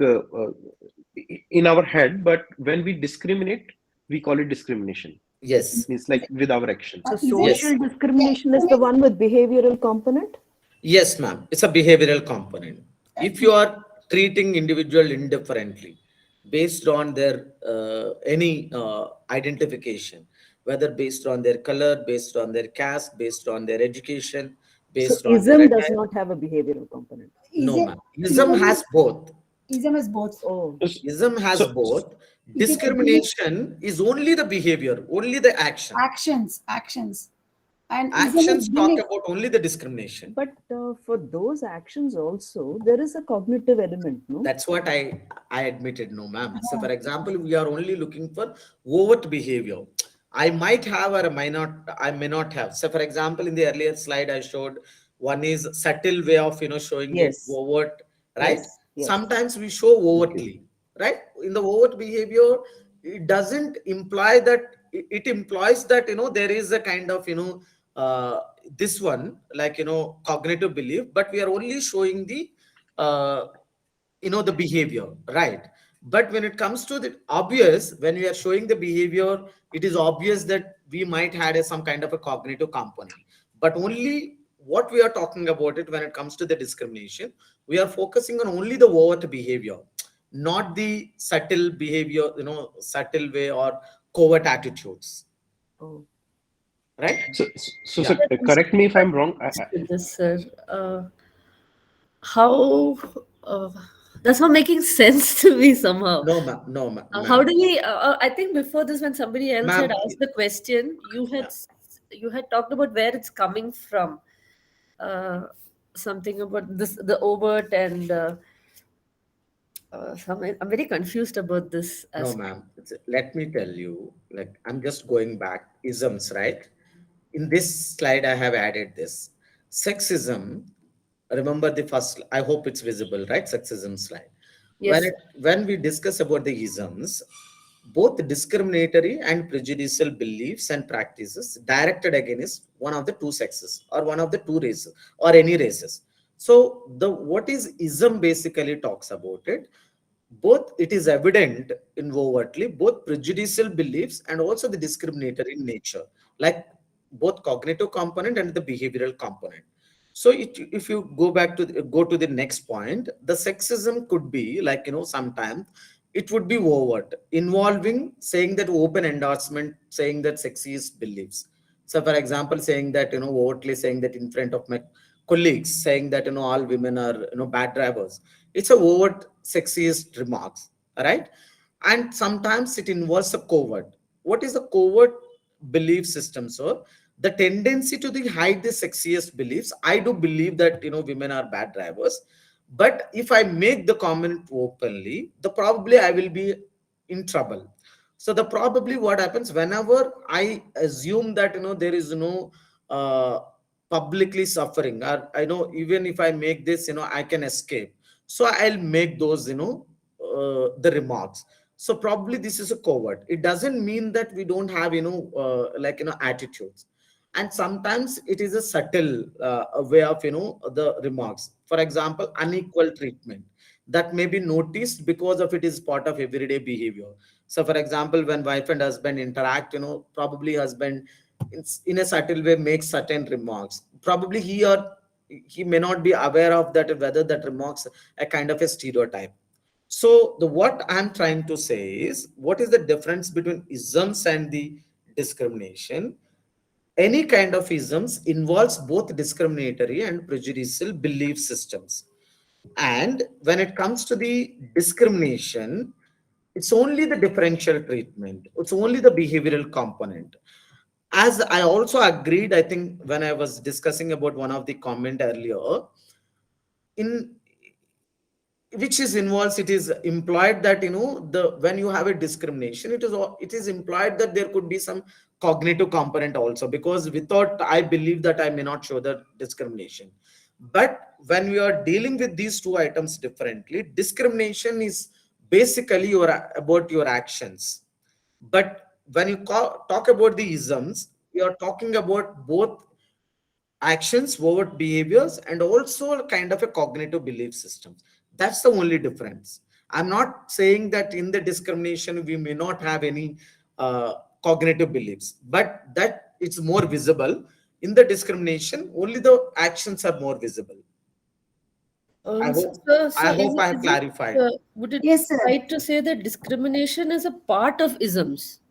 in our head, but when we discriminate, we call it discrimination. Yes, Means like with our action. So Ism is social yes, discrimination is the one with behavioral component? yes, ma'am. It's a behavioral component. If you are treating individual indifferently based on their any identification, whether based on their color, based on their caste, based on their education, So based on their ism does attire, not have a behavioral component. no, ism ma'am. Ism ism has both. ism is both. Oh, Ism has So, both. It is a belief, Discrimination is only the behavior, only the action. actions, and ism is Actions talk belief. about only the discrimination. but for those actions also, there is a cognitive element, no? That's what I admitted, no, ma'am. So, for example, we are only looking for overt behavior. I might have or I may not have. So, for example, in the earlier slide, I showed one is subtle way of showing it Yes, overt, right? yes, yes. Sometimes we show okay. overtly, right? In the overt behavior, it doesn't imply that it implies that there is a kind of uh, this one like cognitive belief, but we are only showing the uh, the behavior, right? But when it comes to the obvious, when we are showing the behavior, it is obvious that we might had some kind of a cognitive component. But only what we are talking about it when it comes to the discrimination, we are focusing on only the overt behavior, not the subtle behavior, subtle way or covert attitudes, Oh, right? So Yeah. correct me if I'm wrong. With this, sir. How uh, that's not making sense to me somehow. No, ma'am. No, How ma'am. do we? I think before this, when somebody else had Ma'am, asked the question, yeah. you had talked about where it's coming from. Uh, Something about this, the overt and I'm very confused about this No, aspect. ma'am. Let me tell you, like, I'm just going back, isms, right? In this slide, I have added this. Sexism, remember the first, I hope it's visible, right? Sexism slide. Yes. When we discuss about the isms, both discriminatory and prejudicial beliefs and practices directed against one of the two sexes or one of the two races or any races. So the what is ism basically talks about it, both it is evident in overtly both prejudicial beliefs and also the discriminatory in nature, like both cognitive component and the behavioral component. So if you go back to go to the next point, the sexism could be like sometimes it would be overt, involving saying that open endorsement, saying that sexist beliefs. So for example, saying that overtly saying that in front of my colleagues, saying that all women are bad drivers. It's a overt sexist remarks, right? And sometimes it involves a covert. What is a covert belief system? So the tendency to hide the sexiest beliefs. I do believe that women are bad drivers, but if I make the comment openly, the probably I will be in trouble. So the probably what happens whenever I assume that there is no uh, publicly suffering, or I know even if I make this I can escape, so I'll make those the remarks. So probably this is a covert. It doesn't mean that we don't have like attitudes, and sometimes it is a subtle a way of the remarks. For example, unequal treatment that may be noticed because of it is part of everyday behavior. So for example, when wife and husband interact, probably husband in a subtle way makes certain remarks, probably he may not be aware of that, whether that remarks a kind of a stereotype. So the what I'm trying to say is, what is the difference between isms and the discrimination? Any kind of isms involves both discriminatory and prejudicial belief systems. And when it comes to the discrimination, it's only the differential treatment, it's only the behavioral component. As I also agreed, I think when I was discussing about one of the comment earlier, in which is involves, it is implied that the when you have a discrimination, it is implied that there could be some cognitive component also, because without I believe that I may not show the discrimination. But when we are dealing with these two items differently, discrimination is basically about your actions. But when you talk about the isms, we are talking about both actions, overt behaviors, and also a kind of a cognitive belief system. That's the only difference. I'm not saying that in the discrimination we may not have any cognitive beliefs, but that it's more visible. In the discrimination, only the actions are more visible. I So, hope so, I so hope I have clarified. would it Yes, be sir. right to say that discrimination is a part of isms,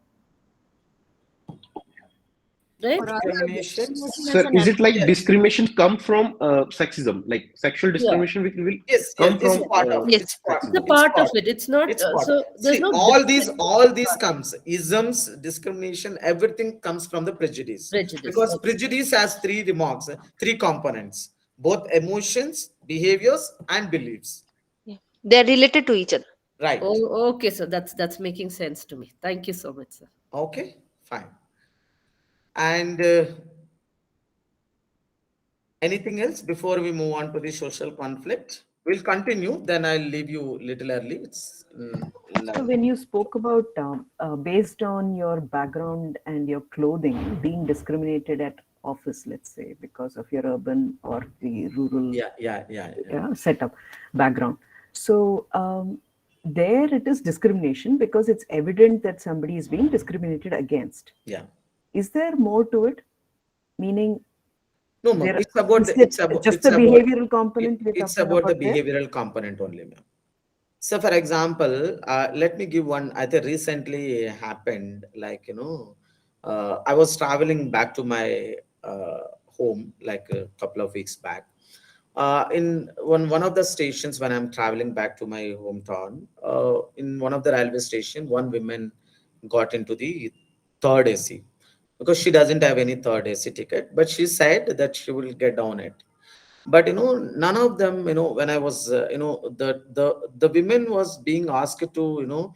right? Or rather, Discrimination. discrimination as Sir, an is it like Yes, discrimination come from sexism? Like sexual Yeah. discrimination will yes, come yes. It's from part of. Yes. It's part. It's a sexism. It's part of part. it. It's not, It's part. so there's See, no all these comes isms, discrimination, everything comes from the prejudice, prejudice. because prejudice has three remarks, three components: both emotions, behaviors, and beliefs. Yeah. They are related to each other. Right. Oh, okay. So that's making sense to me. Thank you so much, sir. Okay. Fine. And anything else before we move on to the social conflict? We'll continue. Then I'll leave you little early. It's So when you spoke about based on your background and your clothing being discriminated at office, let's say, because of your urban or the rural setup background. So there it is discrimination because it's evident that somebody is being discriminated against. Yeah. Is there more to it? Meaning, no, it's about just the behavioral component we're it's talking about the about there? behavioral component only, ma'am. So, for example, let me give one. I think recently happened. Like I was traveling back to my home like a couple of weeks back. In one of the stations when I'm traveling back to my hometown, in one of the railway station, one woman got into the third AC because she doesn't have any third AC ticket, but she said that she will get down it. But none of them, when I was the women was being asked to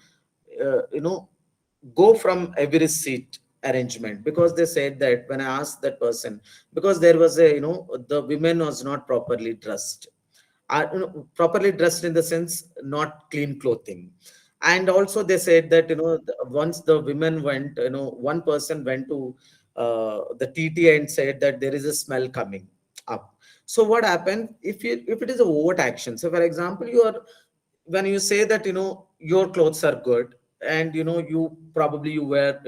uh, you know go from every seat arrangement, because they said that when I asked that person, because there was a the women was not properly dressed, properly dressed in the sense not clean clothing. And also they said that once the women went, one person went to the TT and said that there is a smell coming up. So what happened if it is a overt action? So for example, when you say that your clothes are good, and you probably you wear,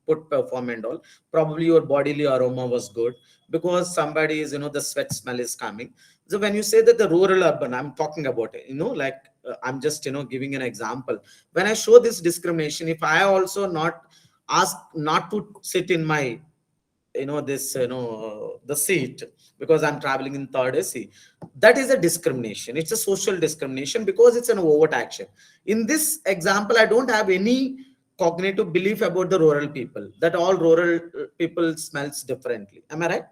put perform and all, probably your bodily aroma was good, because somebody is, the sweat smell is coming. So when you say that the rural urban, I'm talking about it, like I'm just giving an example. When I show this discrimination, if I also not ask not to sit in my this the seat because I'm traveling in third AC, that is a discrimination. It's a social discrimination because it's an overt action. In this example, I don't have any cognitive belief about the rural people, that all rural people smells differently. Am I right?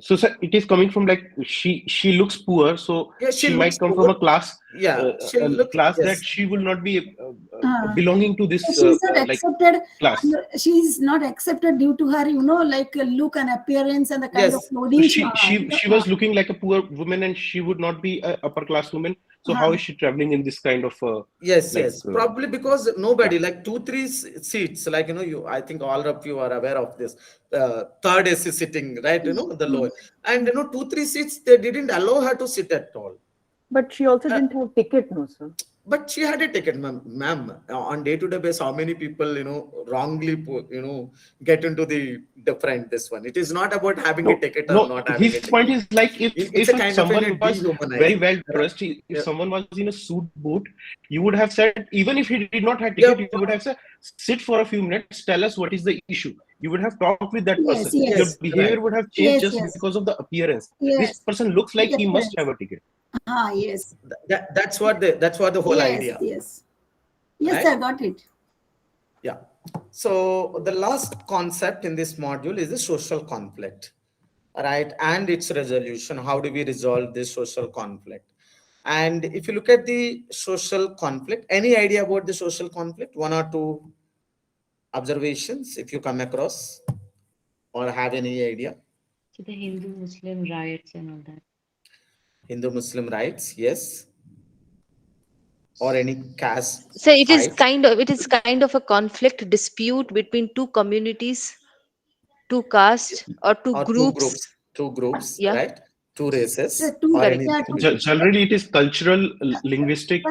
So sir, it is coming from like she looks poor, so Yeah, she she looks might come from poor. a class Yeah, she looks, class that yes. she will not be Uh, belonging to this she's not like accepted. class. She's not accepted due to her, like look and appearance and the kind of Yes. So clothing she she was looking like a poor woman, and she would not be a upper class woman. So how is she traveling in this kind of Yes, like yes. Probably because yeah? nobody, like two, three seats, like, I think all of you are aware of this. Third AC sitting, right? The lower. And, two, three seats, they didn't allow her to sit at all. But she also Uh, didn't have ticket, no, sir. but she had a ticket, ma'am. On day-to-day basis, how many people, wrongly, get into the different this one. It is not about having a No, ticket or no. not having a His point ticket. is like It's a if kind of someone was very dehumanizing. well Right? dressed, if Yeah. someone was in a suit boot, you would have said, even if he did not have Yeah. ticket, you would have said, sit for a few minutes, tell us what is the issue. You would have talked with that person. Yes, yes, Your Yes. behavior Right. would have changed yes, just yes, because of the appearance. This yes. person looks like The he must appearance. have a ticket. Yes, That's what the whole yes, idea. yes. Yes, Right? I got it. Yeah. So the last concept in this module is the social conflict, right? And its resolution. How do we resolve this social conflict? And if you look at the social conflict, any idea about the social conflict? One or two observations, if you come across or have any idea? So the Hindu-Muslim riots and all that. Hindu-Muslim rights, yes. or any caste So fight it is kind of a conflict dispute between two communities, two castes, or two or groups. two groups, Yeah, right? Two races Two, or correct. anything in between. Generally, it is cultural, linguistic,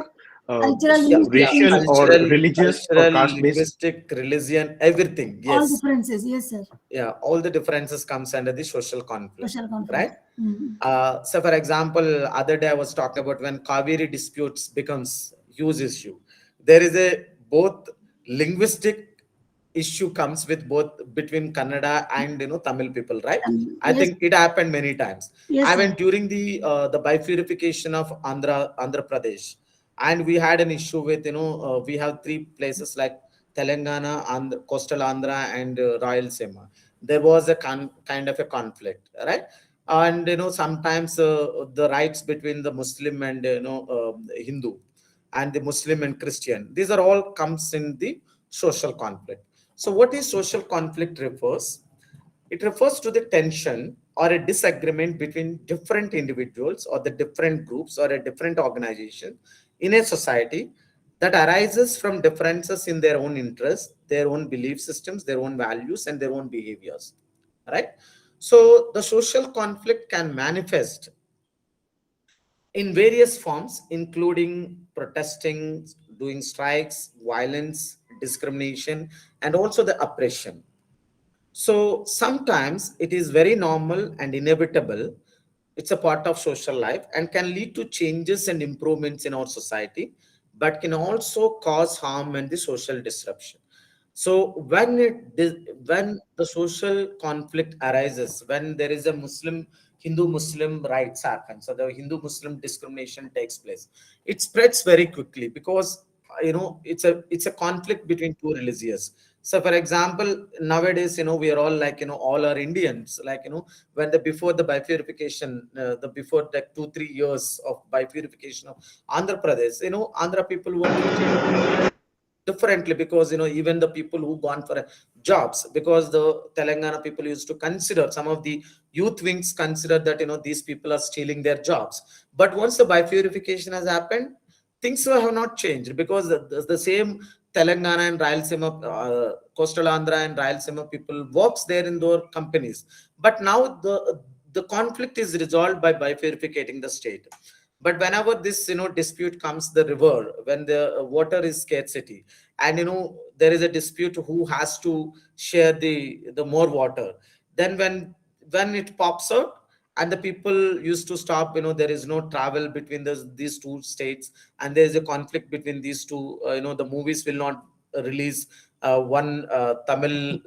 cultural, Yeah, linguistic, racial, or religious, or cultural, caste based. linguistic, religion, everything. all Yes. differences. Yes, sir. Yeah, all the differences comes under the social conflict, Social conflict. right? So for example, other day I was talking about when Kaveri disputes becomes huge issue. There is a both linguistic issue comes with both between Kannada and Tamil people, right? I Yes, think it happened many times. yes, I sir. went during the bifurcation of Andhra Pradesh, and we had an issue with we have three places like Telangana, Coastal Andhra, and Rayalaseema. There was a kind of a conflict, right? And sometimes the rights between the Muslim and Hindu, and the Muslim and Christian, these are all comes in the social conflict. So what is social conflict refers? It refers to the tension or a disagreement between different individuals or the different groups or a different organization in a society that arises from differences in their own interests, their own belief systems, their own values, and their own behaviors. Right? So the social conflict can manifest in various forms, including protesting, doing strikes, violence, discrimination, and also the oppression. So sometimes it is very normal and inevitable. It's a part of social life and can lead to changes and improvements in our society, but can also cause harm and the social disruption. So when the social conflict arises, when there is a Hindu Muslim rights happen, so the Hindu Muslim discrimination takes place, it spreads very quickly because it's a conflict between two religions. So for example, nowadays we are all like all are Indians, like when the before the bifurcation, the before like 2 3 years of bifurcation of Andhra Pradesh, Andhra people were treated differently because even the people who gone for jobs, because the Telangana people used to consider, some of the youth wings consider that these people are stealing their jobs. But once the bifurcation has happened, things have not changed because the same Telangana and Rayalaseema, Coastal Andhra and Rayalaseema people works there in their companies. But now the conflict is resolved by bifurcating the state. But whenever this dispute comes the river, when the water is scarcity, and there is a dispute who has to share the more water, then when it pops out and the people used to stop, there is no travel between these two states, and there is a conflict between these two, the movies will not release, one Tamil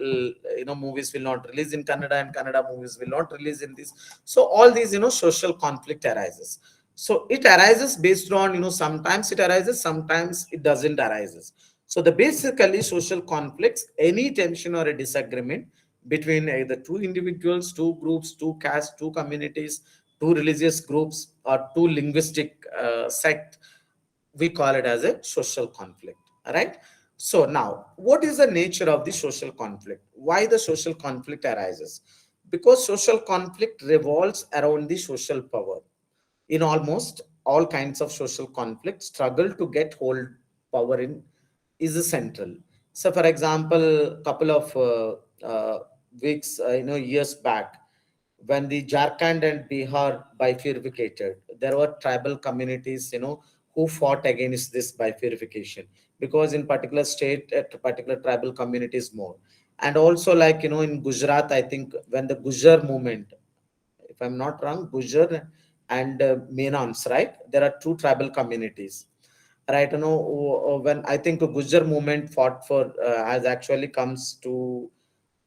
movies will not release in Kannada, and Kannada movies will not release in this. So all these social conflict arises. So it arises based on sometimes it arises, sometimes it doesn't arises. So the basically social conflicts, any tension or a disagreement between either two individuals, two groups, two castes, two communities, two religious groups, or two linguistic sect, we call it as a social conflict. All right. So now, what is the nature of the social conflict? Why the social conflict arises? Because social conflict revolves around the social power. In almost all kinds of social conflict, struggle to get hold power in is central. So for example, couple of weeks, years back, when the Jharkhand and Bihar bifurcated, there were tribal communities, who fought against this bifurcation, because in particular state, at particular tribal communities more. And also like, in Gujarat, I think when the Gujar movement, if I'm not wrong, Gujar and Menans, right? There are two tribal communities, right? When I think a Gujar movement fought for, has actually comes to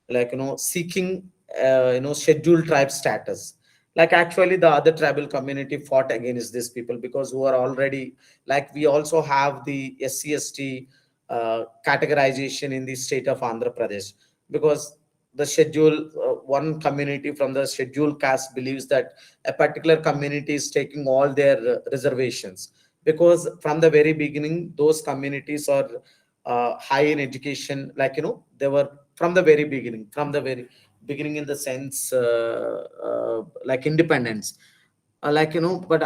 like seeking scheduled tribe status. Like actually the other tribal community fought against these people because who are already, like we also have the SC/ST categorization in the state of Andhra Pradesh, because the schedule, one community from the scheduled caste believes that a particular community is taking all their reservations, because from the very beginning those communities are high in education, like they were from the very beginning, in the sense like independence, but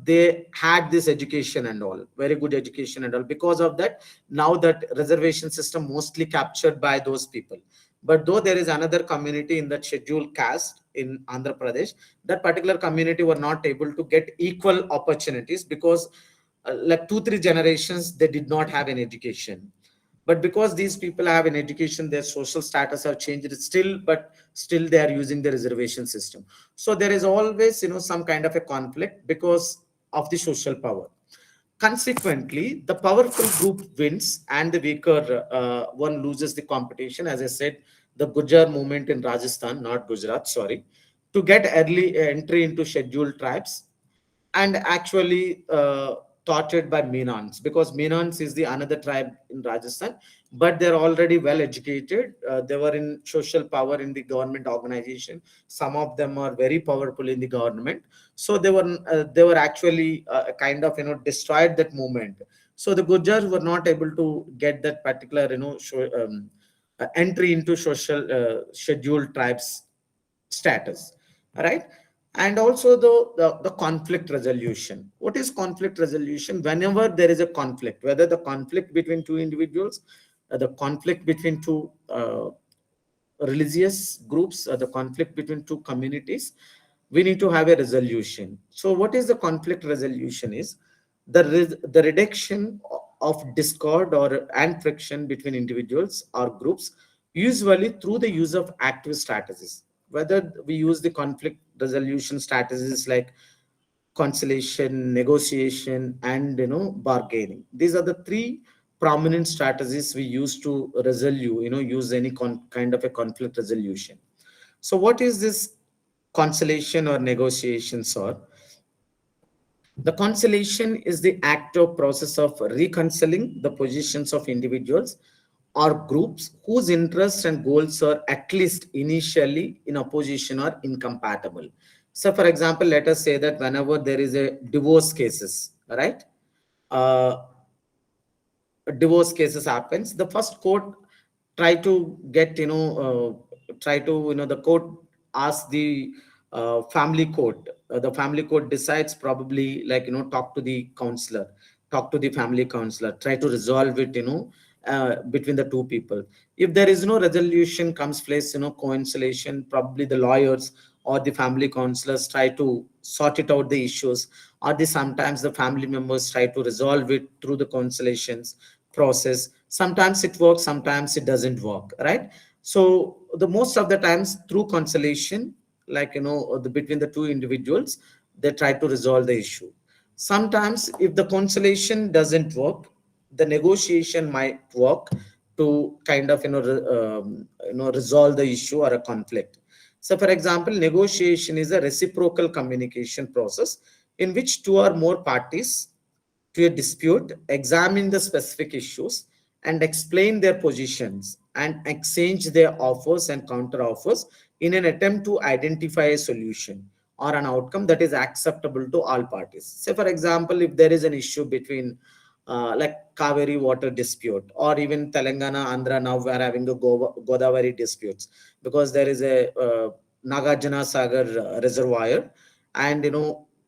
they had this education and all, very good education and all. Because of that, now that reservation system mostly captured by those people. But though there is another community in that scheduled caste in Andhra Pradesh, that particular community were not able to get equal opportunities because like 2 3 generations they did not have an education. But because these people have an education, their social status have changed still, but still they are using the reservation system. So there is always some kind of a conflict because of the social power. Consequently, the powerful group wins and the weaker one loses the competition. As I said, the Gujar movement in Rajasthan, not Gujarat, sorry, to get early entry into scheduled tribes, and actually taught it by Menons, because Menons is the another tribe in Rajasthan, but they're already well educated. They were in social power in the government organization. Some of them are very powerful in the government. So they were actually kind of destroyed that movement. So the Gujars were not able to get that particular entry into social scheduled tribes status, right? And also the conflict resolution. What is conflict resolution? Whenever there is a conflict, whether the conflict between two individuals, the conflict between two religious groups, or the conflict between two communities, we need to have a resolution. So what is the conflict resolution is the reduction of discord or and friction between individuals or groups, usually through the use of active strategies. Whether we use the conflict resolution strategies like conciliation, negotiation, and bargaining. These are the three prominent strategies we use to use any kind of a conflict resolution. So what is this conciliation or negotiations? Or the conciliation is the active process of reconciling the positions of individuals or groups whose interests and goals are at least initially in opposition or incompatible. So, for example, let us say that whenever there is a divorce cases, right? Uh, Divorce cases happens, the first court try to get try to the court asks the family court. The family court decides, probably like talk to the counselor, talk to the family counselor, try to resolve it between the two people. If there is no resolution comes place, conciliation, probably the lawyers or the family counselors try to sort it out the issues, or sometimes the family members try to resolve it through the conciliations process. Sometimes it works, sometimes it doesn't work, right? So the most of the times through conciliation, like between the two individuals, they try to resolve the issue. Sometimes if the conciliation doesn't work, the negotiation might work to kind of resolve the issue or a conflict. So for example, negotiation is a reciprocal communication process in which two or more parties to a dispute examine the specific issues and explain their positions and exchange their offers and counter offers in an attempt to identify a solution or an outcome that is acceptable to all parties. Say, for example, if there is an issue between like Kaveri water dispute, or even Telangana, Andhra, now we are having a Godavari disputes because there is a Nagarjuna Sagar reservoir, and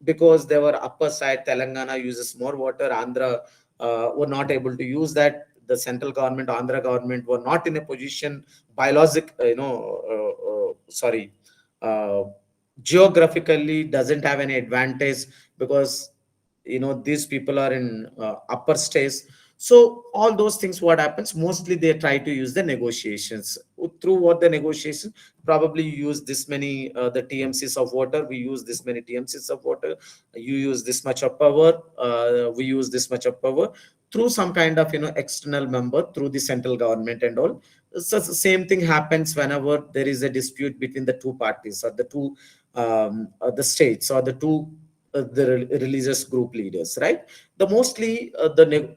because they were upper side, Telangana uses more water, Andhra were not able to use that. The central government, Andhra government, were not in a position, biologic, sorry, uh, geographically doesn't have any advantage, because these people are in upper states. So all those things, what happens, mostly they try to use the negotiations. Through what the negotiation, probably you use this many the TMCs of water, we use this many TMCs of water, you use this much of power, we use this much of power, through some kind of external member, through the central government and all. So the same thing happens whenever there is a dispute between the two parties, or the two the states, or the two religious group leaders, right? The mostly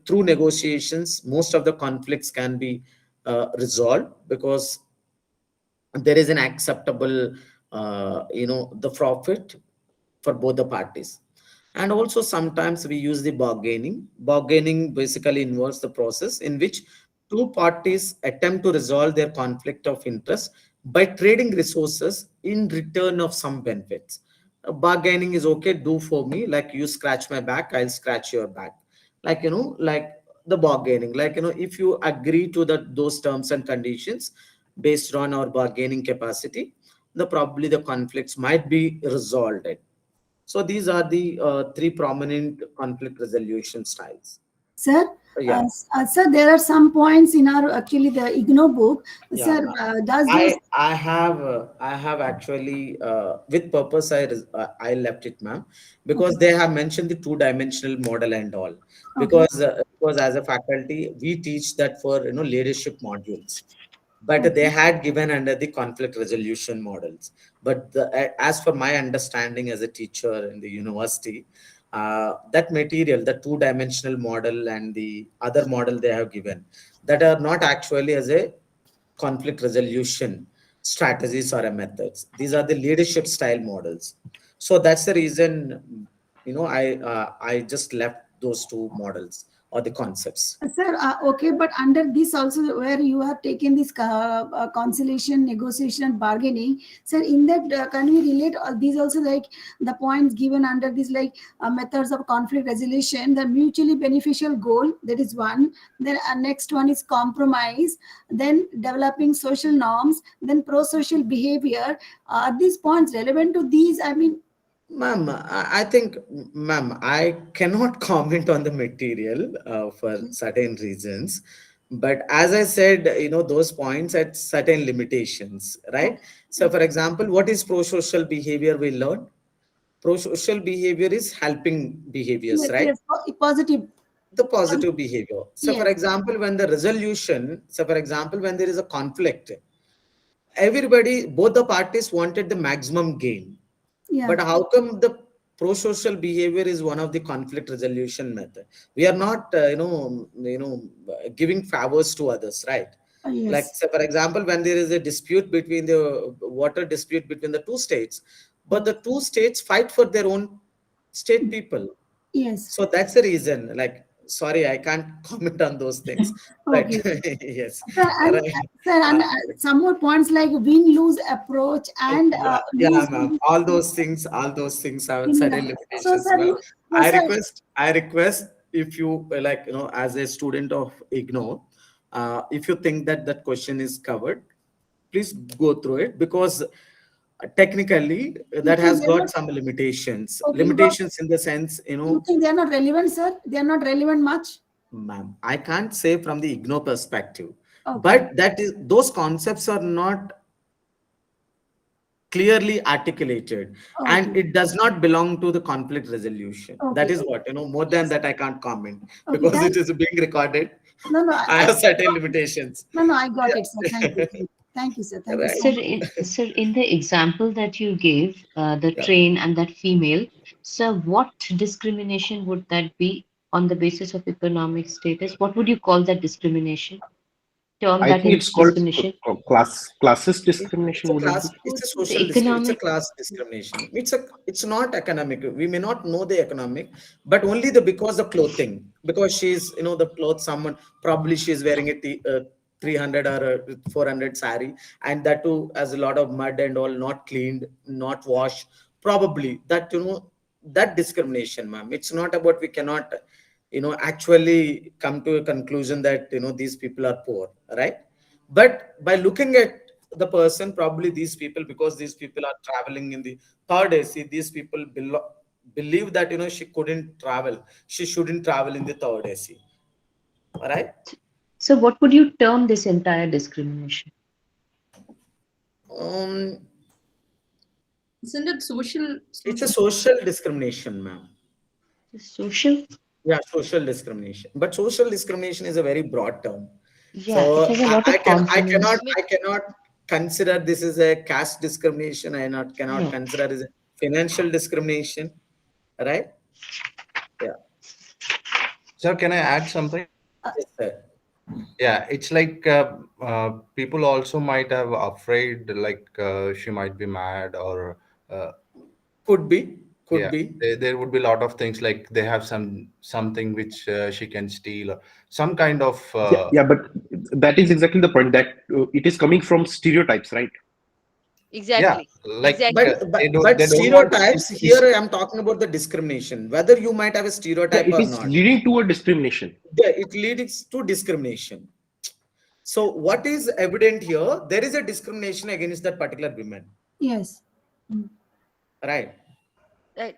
through negotiations, most of the conflicts can be resolved, because there is an acceptable the profit for both the parties. And also sometimes we use the bargaining. Bargaining basically involves the process in which two parties attempt to resolve their conflict of interest by trading resources in return of some benefits. Bargaining is okay, do for me, like you scratch my back, I'll scratch your back. Like, like the bargaining, like, if you agree to those terms and conditions based on our bargaining capacity, the probably the conflicts might be resolved. So these are the three prominent conflict resolution styles. Sir, Yeah. sir, there are some points in our actually the IGNO book. Yeah, Sir, ma'am. does those I have actually with purpose I left it, ma'am, because okay? they have mentioned the two-dimensional model and all. Okay. Because as a faculty we teach that for leadership modules, but they Okay. had given under the conflict resolution models. But as for my understanding as a teacher in the university, that material, the two-dimensional model and the other model they have given, that are not actually as a conflict resolution strategies or a methods. These are the leadership style models. So that's the reason, I just left those two models or the concepts. Sir, okay, but under this also where you have taken this conciliation, negotiation, and bargaining, sir, in that can we relate all these also like the points given under this like methods of conflict resolution, the mutually beneficial goal, that is one. Then next one is compromise, then developing social norms, then pro-social behavior. Are these points relevant to these? I mean, Ma'am, I think, ma'am, I cannot comment on the material for certain reasons. But as I said, those points at certain limitations, right? So, for example, what is pro-social behavior we learned? Pro-social behavior is helping behaviors, yes, right? yes, positive. The positive behavior. So, Yes, for example, when there is a conflict, everybody, both the parties wanted the maximum gain. yeah, But how come the pro-social behavior is one of the conflict resolution method? We are not, giving favors to others, right? Like, yes, say, for example, when there is a dispute between the water dispute between the two states, but the two states fight for their own state people. yes. So that's the reason. Like, sorry, I can't comment on those things. But Okay. yes, Sir, and right. sir, and Uh, some more points like win-lose approach and yeah, lose ma'am. All those things have similar. certain So, limitations, sir, ma'am. so, sir, I request if you like, as a student of IGNO, if you think that that question is covered, please go through it, because technically you that think has they're got not some limitations. okay? Limitations in the sense, You think they're not relevant, sir? They're not relevant much. ma'am, I can't say from the IGNO perspective, Okay. but that is those concepts are not clearly articulated, and Okay. it does not belong to the conflict resolution. That Okay. is what, more than that I can't comment, Okay. because Thank. it is being recorded. No, no, I have certain limitations. no, no. I got it, sir. Thank you. Yeah. Thank you, sir. Thank you so Sir, Right. much. in the example that you gave, the Yeah. train and that female, so what discrimination would that be on the basis of economic status? What would you call that discrimination? Term I that think in it's called discrimination? classist It's discrimination. a Would it be? class, it's a The it's a economic, class discrimination. It's not economic. We may not know the economic, but only the because the clothing, because she's, the clothes, someone probably she's wearing a 300 or a 400 sari, and that too has a lot of mud and all, not cleaned, not washed. Probably that, that discrimination, ma'am. It's not about we cannot, actually come to a conclusion that, these people are poor, right? But by looking at the person, probably these people, because these people are traveling in the third AC, these people believe that, she couldn't travel, she shouldn't travel in the third AC, all right? so what would you term this entire discrimination? um Isn't it social? it's a Social. social discrimination, ma'am. Social? Yeah, social discrimination, but social discrimination is a very broad term. So Yeah, it has a lot of I consonants. cannot consider this is a caste discrimination. I not cannot No. consider as a financial discrimination, right? Yeah. Sir, can I add something? Yes, sir. Yeah, it's like people also might have afraid, like she might be mad, or uh, Could be, could yeah, be. there would be a lot of things, like they have something which she can steal, or some kind of Yeah, but that is exactly the point, that it is coming from stereotypes, right? Yeah, Exactly. like Exactly. But they but don't but they don't want stereotypes is here, I'm talking about the discrimination. Whether you might have a Yeah, stereotype it or is not, leading to a discrimination. it leads to discrimination. So what is evident here? There is a discrimination against that particular women, Yes. Mm. right?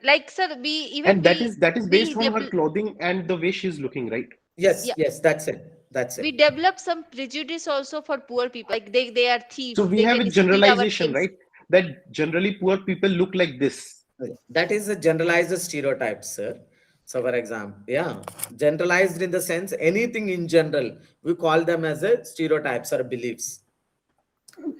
Like, sir, we even And that is based we on her develop, clothing and the way she's looking, right? Yes, yeah, yes, that's it. That's we it. develop some prejudice also for poor people. Like they are So thieves. we They have a can steal our generalization, things. right? That generally poor people look like this. That is a generalized stereotype, sir. So, for example, yeah, generalized in the sense anything in general, we call them as a stereotypes or beliefs,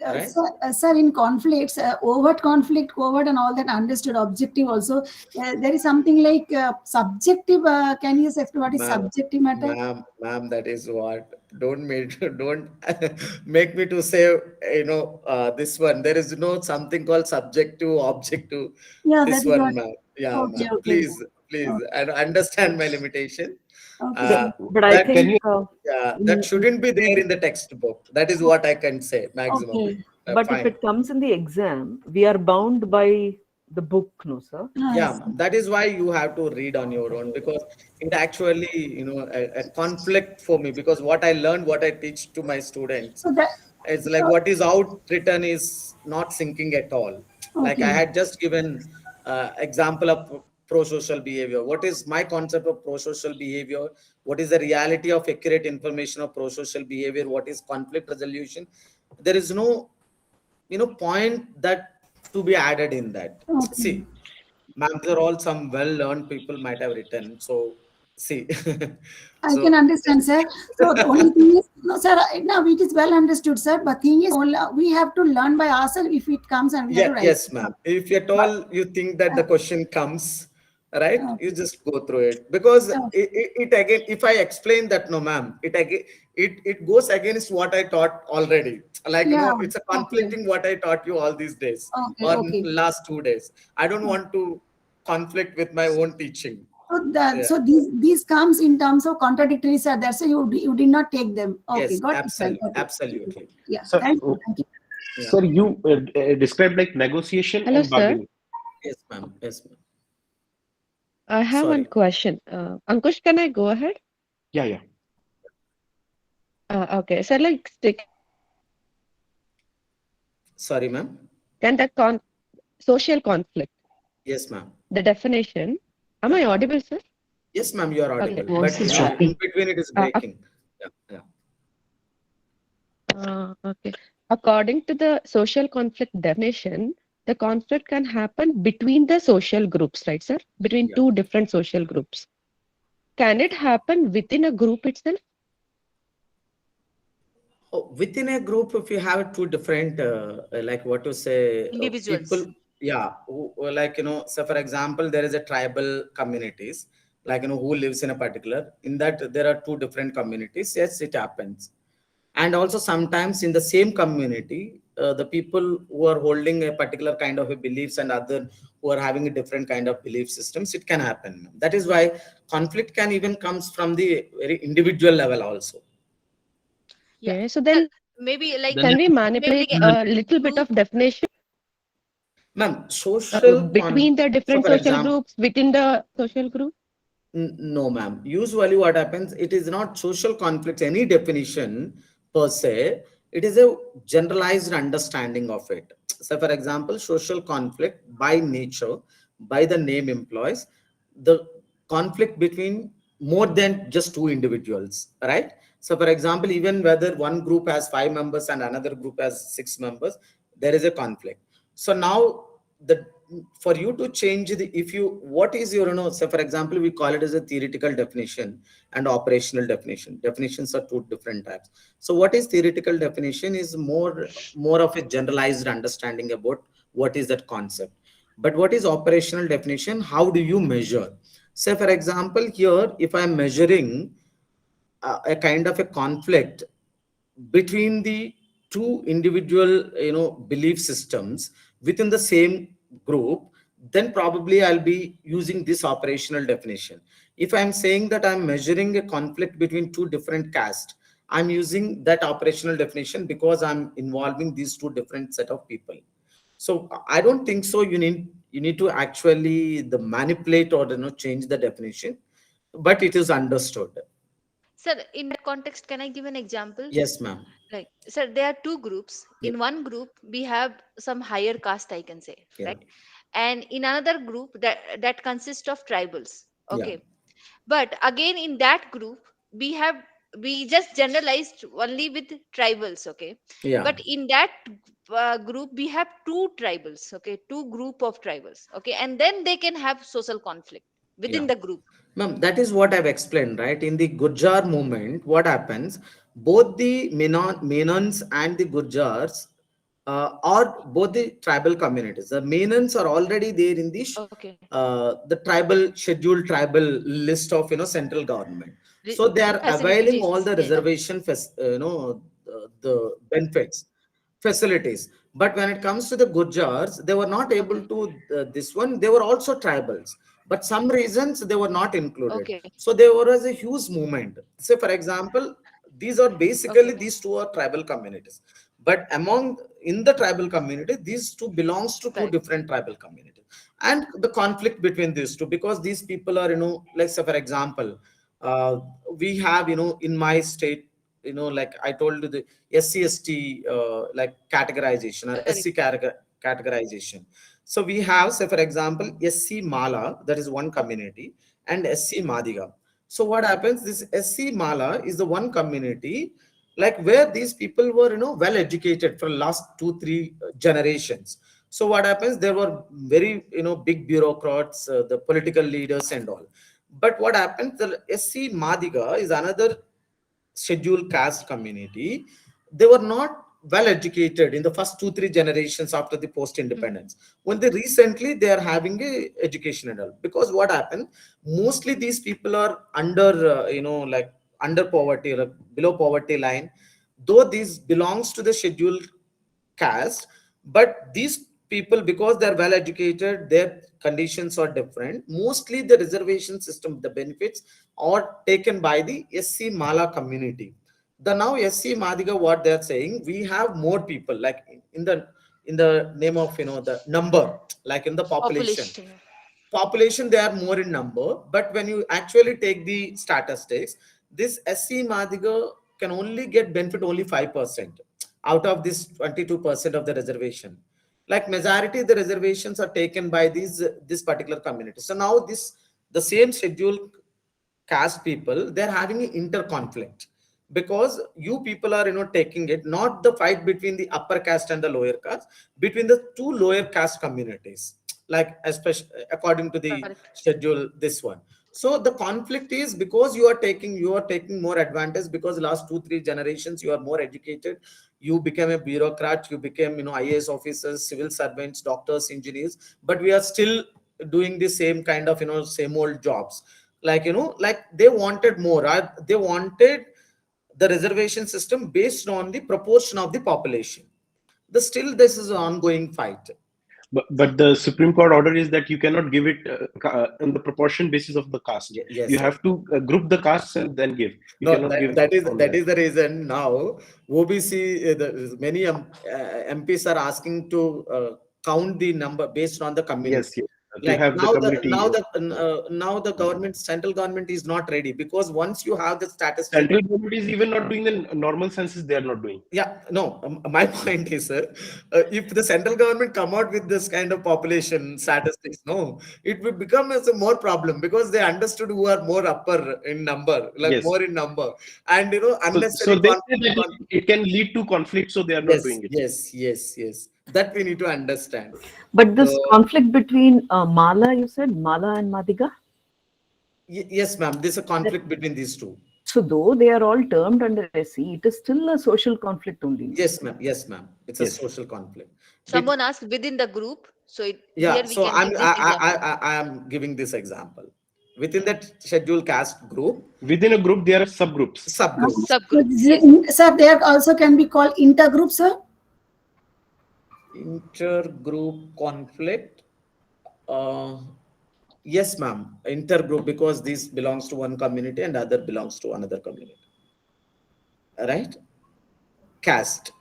right? Sir, in conflicts, overt conflict, covert, and all that understood, objective also. There is something like subjective. Can you say what is Ma'am, subjective matter? ma'am, that is what. Don't make don't make me to say, this one. There is no something called subjective, objective. Yeah, that This is one, what. ma'am. Yeah, Okay, ma'am. okay. Please, please, Okay, and understand my limitation. okay, So Uh, sir. But I that can think you that shouldn't be there in the textbook. That is what I can say maximum. Okay. but if Fine. it comes in the exam, we are bound by the book, no, sir? Yeah, Nice. ma'am. That is why you have to read on your own, because it actually, a conflict for me, because what I learned, what I teach to my students, So that. it's like So what is out written is not sinking at all. Like I okay. had just given example of pro-social behavior. What is my concept of pro-social behavior? What is the reality of accurate information of pro-social behavior? What is conflict resolution? There is no, point that to be added in that. Okay. See, ma'am, these are all some well-learned people might have written. So, see, I can so understand, sir. So the only thing is, no, sir, now it is well understood, sir. But thing is, only, we have to learn by ourselves if it comes and we have yeah, to write. yes, ma'am. If at But, all you think that the question comes, right, okay. you just go through it, because Okay. it again, if I explain that, no, ma'am, it again, it goes against what I taught already. Like, Yeah. it's a Okay. conflicting what I taught you all these days Okay. or Okay. last 2 days. I don't want to conflict with my own teaching. So that, Yeah. so these comes in terms of contradictory, sir. That's why you did not take them. Okay, Yes, got it, sir. absolutely, Got it. absolutely. Yeah. sir, Thank you. Thank you. Yeah. sir, you described like negotiation Hello, and sir. bargaining. Yes, ma'am. Yes, ma'am. I have one Sorry. question. Ankush, can I go ahead? Yeah, yeah. Okay. So, like, Sorry, ma'am. can the social conflict, Yes, ma'am. the definition, am I audible, sir? Yes, ma'am, you are Your Okay. audible, voice but is in dropping. between it is Uh, breaking. Yeah, yeah. okay. According to the social conflict definition, the conflict can happen between the social groups, right, sir? Between Yeah. two different social groups. Can it happen within a group itself? Oh, within a group, if you have two different, like what to say, people, Individuals. yeah, like, so for example, there is a tribal communities, like, who lives in a particular, in that there are two different communities. Yes, it happens. And also sometimes in the same community, the people who are holding a particular kind of a beliefs and other who are having a different kind of belief systems, it can happen. That is why conflict can even comes from the very individual level also. Yeah. Okay. So Sir, then, maybe like can we maybe manipulate like a little bit group. of definition Ma'am, social between the so different for social example, groups within the social group? No, ma'am. Usually, what happens, it is not social conflicts, any definition per se. It is a generalized understanding of it. So, for example, social conflict by nature, by the name implies the conflict between more than just two individuals, right? So, for example, even whether one group has 5 members and another group has 6 members, there is a conflict. So now the for you to change the, if you, what is your, so for example, we call it as a theoretical definition and operational definition. Definitions are two different types. So what is theoretical definition is more of a generalized understanding about what is that concept. But what is operational definition? How do you measure? Say for example, here if I am measuring a kind of a conflict between the two individual, belief systems within the same group, then probably I'll be using this operational definition. If I'm saying that I'm measuring a conflict between two different castes, I'm using that operational definition because I'm involving these two different set of people. So I don't think so. You need to actually the manipulate or change the definition, but it is understood. Sir, in that context, can I give an example? Yes, ma'am. Like, sir, there are two groups. Yeah, In one group, we have some higher caste, I can say, yeah, right? And in another group, that consists of tribals. yeah, Okay. But again, in that group, we have we just generalized only with tribals. Okay. yeah, But in that group, we have two tribals. Okay, two group of tribals. Okay, and then they can have social conflict yeah. within the group. Ma'am, that is what I've explained, right? In the Gurjar movement, what happens? Both the Menons and the Gurjars are both the tribal communities. The Menons are already there in Okay. the tribal scheduled tribal list of central government. So they are availing all Facilities. the Yeah. reservation, the benefits, facilities. But when it comes to the Gurjars, they were not able Okay. to this one. They were also tribals, but some reasons they were not included. Okay. So there was a huge movement. Say, for example, these are basically Okay. these two are tribal communities, but among in the tribal community, these two belongs to two Right. different tribal communities, and the conflict between these two because these people are like say for example, uh, we have in my state like I told you the SC/ST like categorization or Correct. categorization. So we have, say for example, SC Mala, that is one community, and SC Madiga. So what happens? This SC Mala is the one community, like where these people were, well educated for last 2-3 generations. So what happens? There were very, big bureaucrats, the political leaders and all. But what happens? The SC Madiga is another scheduled caste community. They were not well educated in the first 2-3 generations after the post Mm. independence. When they recently they are having a education and all, because what happened, mostly these people are under like under poverty or below poverty line, though these belongs to the scheduled caste, but these people, because they're well educated, their conditions are different. Mostly the reservation system, the benefits are taken by the SC Mala community. The now SC Madiga, what they're saying, we have more people, like in the name of the number, like in the population. Population. Population, they are more in number, but when you actually take the statistics, this SC Madiga can only get benefit only 5% out of this 22% of the reservation. Like majority of the reservations are taken by these this particular community. So now this the same schedule caste people, they're having an inter conflict, because you people are taking it, not the fight between the upper caste and the lower caste, between the two lower caste communities, like especially according to the Correct. schedule this one. So the conflict is because you are taking more advantage, because last 2-3 generations you are more educated, you became a bureaucrat, you became IAS officers, civil servants, doctors, engineers, but we are still doing the same kind of same old jobs. Like like they wanted more, they wanted the reservation system based on the proportion of the population. The still this is an ongoing fight. But the Supreme Court order is that you cannot give it on the proportion basis of the caste. Yes, You sir. have to group the castes and then give. You No, cannot that, give that is on that that. is the reason now OBC, many MPs are asking to count the number based on the community. Yes, yes. To Like have the now the community. now the government, central government is not ready, because once you have the statistic. Central government is even not doing the normal census. They are not doing. Yeah, no, my point is, sir, if the central government come out with this kind of population statistics, no, it will become as a more problem, because they understood who are more upper in number, like Yes. more in number, and So unnecessary they say conflict. that it can lead to conflict, so they are not Yes, doing it. yes, yes, yes. That we need to understand. But this So, conflict between Mala, you said Mala and Madiga. yes, ma'am. There's a conflict between these two. So though they are all termed under SC, it is still a social conflict only. Yes, ma'am. Yes, ma'am. It's a Yes. social conflict. Someone asked within the group, so Yeah, here we so can give this example. I am giving this example. Within that scheduled caste group, Within a group, there are subgroups. subgroups. Subgroup. Yes. Sir, they are also can be called intergroup, sir. Intergroup conflict. Uh, yes, ma'am. Intergroup, because this belongs to one community and other belongs to another community. Right? Caste.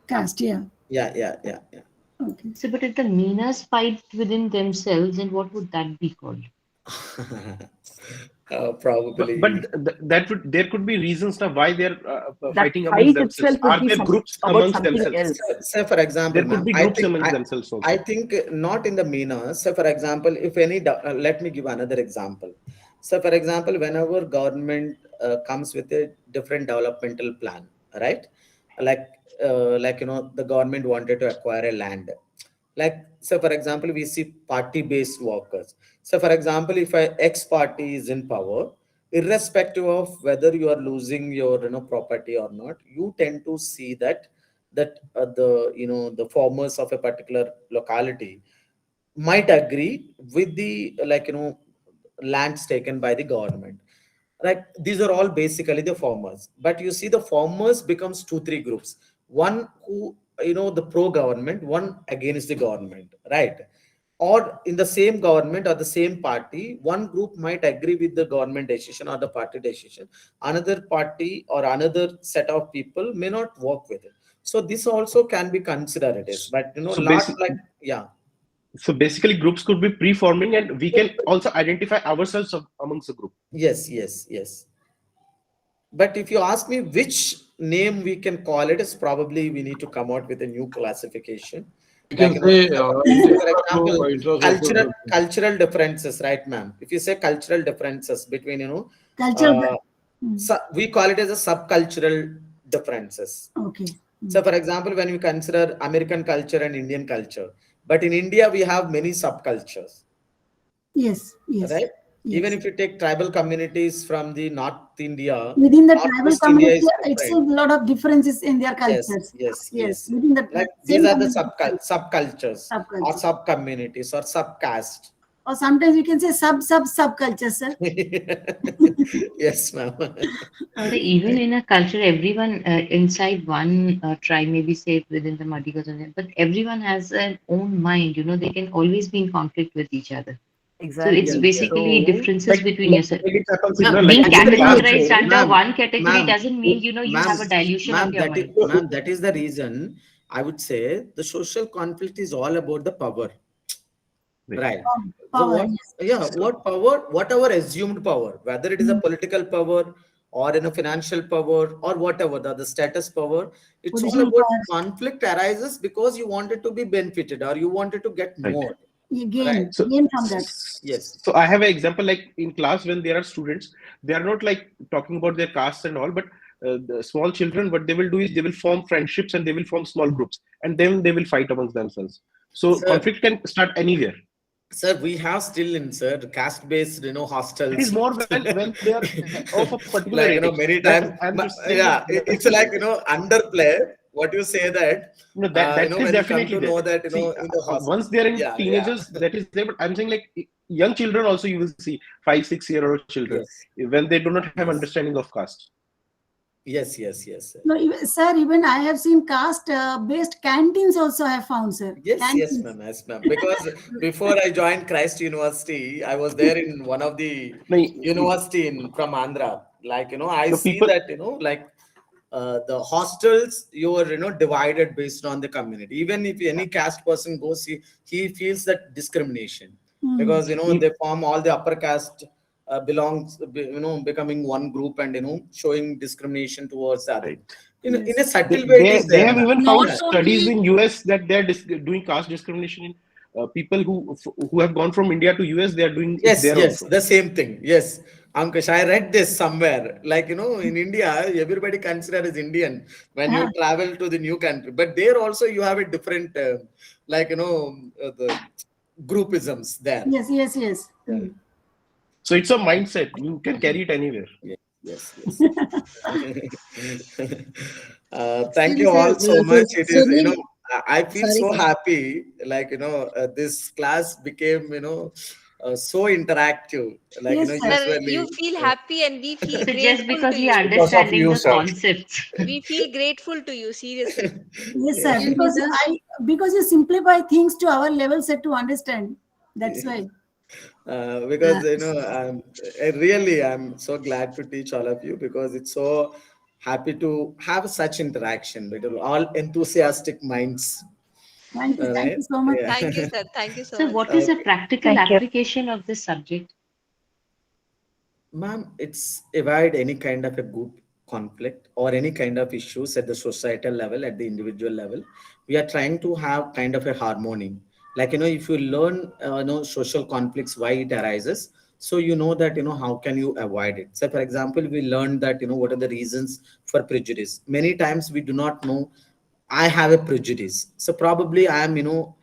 Caste, yeah. Yeah, yeah, yeah, yeah. Okay. So, but if the meaners fight within themselves, then what would that be called? But Probably. that would there could be reasons now why they're That fighting amongst fight themselves. itself would Are be there some groups about amongst something themselves? else. Say for example, There could ma'am, be I groups think amongst themselves I also. think not in the MENA. Say for example, if any, let me give another example. So for example, whenever government comes with a different developmental plan, right? Like the government wanted to acquire a land. Like so, for example, we see party-based workers. So for example, if a X party is in power, irrespective of whether you are losing your property or not, you tend to see that the farmers of a particular locality might agree with the lands taken by the government. Like these are all basically the farmers, but you see the farmers becomes two three groups. One who the pro government, one against the government, right? Or in the same government or the same party, one group might agree with the government decision or the party decision, another party or another set of people may not work with it. So this also can be considered it is, but So not basic, like, yeah. so basically, groups could be pre-forming, and we can also identify ourselves amongst the group. Yes, yes, yes. But if you ask me which name we can call it, is probably we need to come out with a new classification. You Like can say for example, intra-social. cultural differences, right, ma'am? If you say cultural differences between Cultural. uh, we call it as a subcultural differences. Okay. So, for example, when we consider American culture and Indian culture, but in India we have many subcultures, Yes. Yes. right? Even Yes. if you take tribal communities from the North India, Within the tribal Northeast India community, is it's a different. lot of differences in their Yes, cultures. yes, Yes. yes. Within the Like these same are the community, subcultures or subculture. sub communities or subcaste. Or sometimes we can say subculture, sir. Yes, ma'am. So Okay. even in a culture, everyone inside one tribe, maybe say within the Madigas, but everyone has their own mind. They can always be in conflict with each other. So it's Yes, Exactly. yes. basically So, differences Like, between like yourself. it happens, Ma'am, like Being that is in the class. categorized reason, under ma'am, one category ma'am, doesn't mean you have a dilution of ma'am, your mind. that is the reason I would say the social conflict is all about the power. Right. Right. So Power. what, Yes. yeah, what power, whatever assumed power, whether it is a political power or in a financial power or whatever, the status power, it's all Positional about power. conflict arises because you wanted to be benefited or you wanted to get Right. more. You Right. So, gain from that. Yes. so I have an example like in class when there are students, they are not like talking about their castes and all, but the small children, what they will do is they will form friendships and they will form small groups, and then they will fight amongst themselves. So Sir, conflict can start anywhere. sir, we have still in sir caste-based, It is hostels. more when they are of a particular Like age. many That times, I'm just saying yeah, like young it's like teenagers. underplay. What you say that, That is when you come definitely to there. know that See, in the hospital. once they're in Yeah, yeah. teenagers, that is there. But I'm saying like young children also you will see 5, 6 year old children Yes, when they do not have yes, understanding of caste. yes, yes, yes, sir. No, sir, even I have seen caste based canteens also I have found, sir. Yes, yes, Canteens. ma'am, yes, ma'am. Because before I joined Christ University, I was there in one of the No, university in from Andhra. Like I no see people. that like the hostels you are divided based on the community. Even if any caste person goes, he feels that discrimination Hmm. because they form all the upper caste belongs becoming one group and showing discrimination towards the other. Right. In a Yes. subtle way it They is they there, have ma'am. even found Not Yeah. studies only in US that they're doing caste discrimination in people who have gone from India to US. They are doing it Yes, there yes, also. the same thing. Yes, Ankush, I read this somewhere. Like, in India, everybody considered as Indian when you Ah, travel to the new country. But there also you have a different, like, the groupisms there. yes, yes, yes. Yeah, Hmm. So it's a mindset. You can carry it anywhere. yes, yes, yes. Thank Still, you sir, all so much. It is, Sunil, I feel sorry, so sir. happy. Like, this class became, so interactive. Like, Yes, sir. Sir, you usually. feel happy and we feel So just grateful because to you're you. Because of understanding you, the sir. concepts. We feel grateful to you, seriously. Yes, Yeah. sir. and Nida, Because you simplify things to our level set to understand. That's why. Because S- I'm so glad to teach all of you because it's so happy to have such interaction with all enthusiastic minds. Thank Right? you so much. Yeah. Thank you, sir. Thank you so So, much. what is a Okay. practical Thank you. application of this subject? Ma'am, it's avoid any kind of a group conflict or any kind of issues at the societal level, at the individual level. We are trying to have kind of a harmony. Like, if you learn, social conflicts, why it arises, so you know that, how can you avoid it. So, for example, we learned that, what are the reasons for prejudice. Many times we do not know I have a prejudice. So probably I am, you know,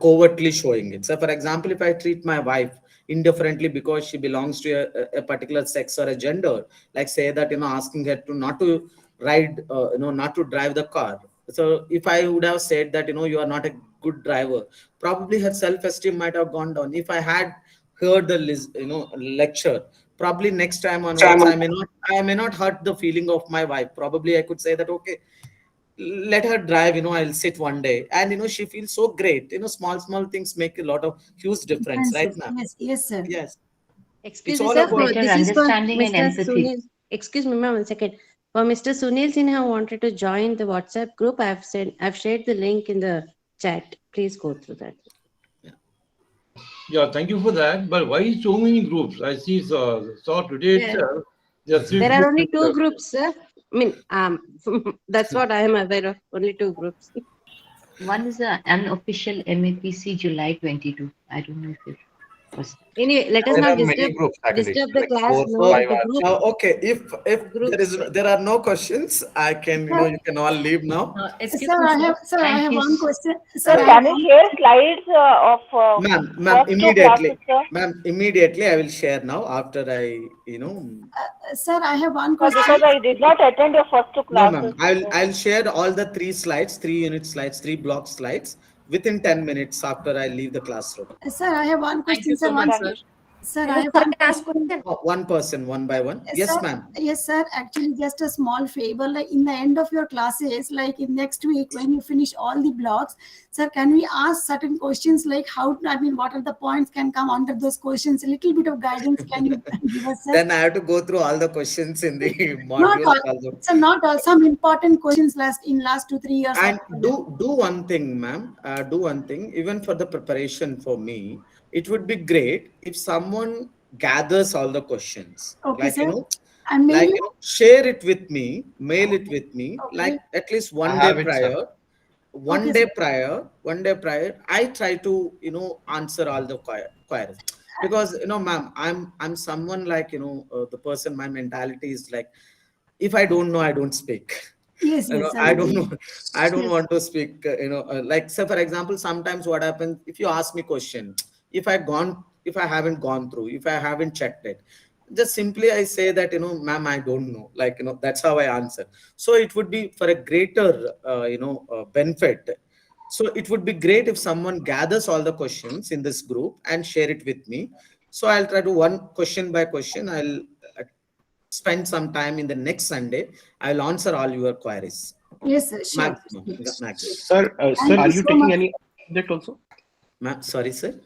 covertly showing it. So for example, if I treat my wife indifferently because she belongs to a particular sex or a gender, like say that, asking her to not to ride, not to drive the car. So if I would have said that, you are not a good driver, probably her self-esteem might have gone down. If I had heard the, lecture, probably next time onwards I may not hurt the feeling of my wife. Probably I could say that, okay, let her drive, I'll sit one day, and she feels so great. Small things make a lot of huge difference, right Yes, now. yes, yes, sir. Yes, Excuse it's me, all sir. about. For Better this is for understanding and Mr. empathy. Sunil. Excuse me, ma'am, one second. For Mr. Sunil Sinha wanted to join the WhatsApp group. I've shared the link in the chat. Please go through that. Yeah, thank you for that. But why so many groups? I see, saw today There, itself, there are three there are groups. only two groups, sir. I mean, that's what I am aware of. Only two groups. One is an unofficial MAPC July 22. I don't know if it was. Anyway, let us There not are many disturb groups actually, disturb the like class. four, No, five the are group Okay, if groups. there are no questions, I can, Sir, you can all leave now. Excuse sir, me, I sir. have, sir, I Thank have you. one question. Sir, Sir, I have can you one. share slides of Ma'am, first two immediately. classes, sir? Ma'am, immediately I will share now after I, Sir, I have one Sir, question. because I did not attend your first two no, classes. ma'am. I'll So, I'll share all the three slides, 3 unit slides, 3 block slides within 10 minutes after I leave the classroom. Sir, I have one Thank you question, so sir. much, thank sir. you. Sir, I Hello, have sir. one Can I ask question. question? One person, one by one. Sir, Yes, ma'am. yes, sir. Actually, just a small favor. Like in the end of your classes, like in next week, when you finish all the blocks, sir, can we ask certain questions like how? I mean, what are the points can come under those questions? A little bit of guidance can you give us, sir? Then I have to go through all the questions in the Not modules all. also. So not all. Some important questions last 2 3 years of. And do one thing, ma'am. Do one thing. Even for the preparation for me, it would be great if someone gathers all the questions. Okay, Like sir. And like maybe. share it with me, mail it with me, like Okay. at least I one day have it, sir. prior. Okay, sir. One day prior, I try to answer all the queries, because ma'am, I'm someone like the person, my mentality is like, if I don't know, I don't speak. Yes, yes, sir. I don't know. I don't Yes. want to speak. Like say for example, sometimes what happens if you ask me question, if I haven't gone through, if I haven't checked it, just simply I say that ma'am, I don't know. Like that's how I answer. So it would be for a greater benefit. So it would be great if someone gathers all the questions in this group and share it with me. So I'll try to one question by question. I'll spend some time in the next Sunday. I'll answer all your queries. Yes, sir. Sure. Maximum. Yes. Maximum. Sir, Thank are you you so taking much. any subject also? Sorry, sir.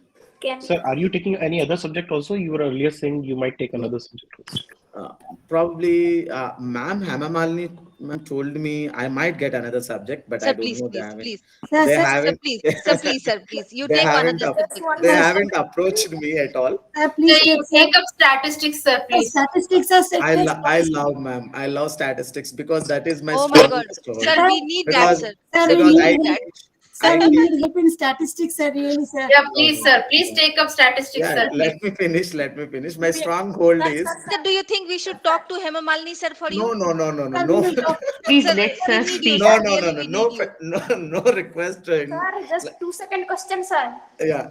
Sir, are you taking any other subject also? You were earlier saying you might take No. another subject also. Probably, ma'am, Hema Malini ma'am told me I might get another subject, but I Sir, don't please, know. They please, haven't. please. Sir, They sir, Sir, haven't. please. Sir, please, sir, please. You They take one haven't. other subject, They please. sir, haven't approached me at all. sir, Sir, please take, you sir. take up statistics, sir, please. Statistics are set. I love, ma'am. I love statistics because that is my Oh my God. strongest role. Sir, Sir, we need that, Because sir. sir, Sir, we we because need need that. help. Sir, I we teach. need help in statistics, sir. Really, sir. Yeah, No, please, no, sir. Please no. take up statistics, Yeah, sir, please. let me finish. Let me finish. My stronghold is Sir, do you think we should talk to Hema Malini, sir, for no, you? no, no, no, no, Sir, we no. will talk. Please Sir, let we sir need you, speak. No, sir. no, no, Really, no, we need you. no, no request. Sir, just 2 second question, sir. Yeah,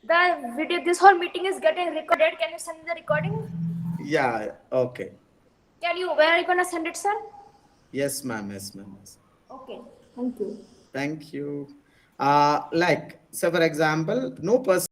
The video, this whole meeting is getting recorded. Can you send the recording? yeah, okay. Where are you gonna send it, sir? Yes, ma'am, yes, ma'am. Yes. Okay, thank you. Thank you. Like, so for example, no person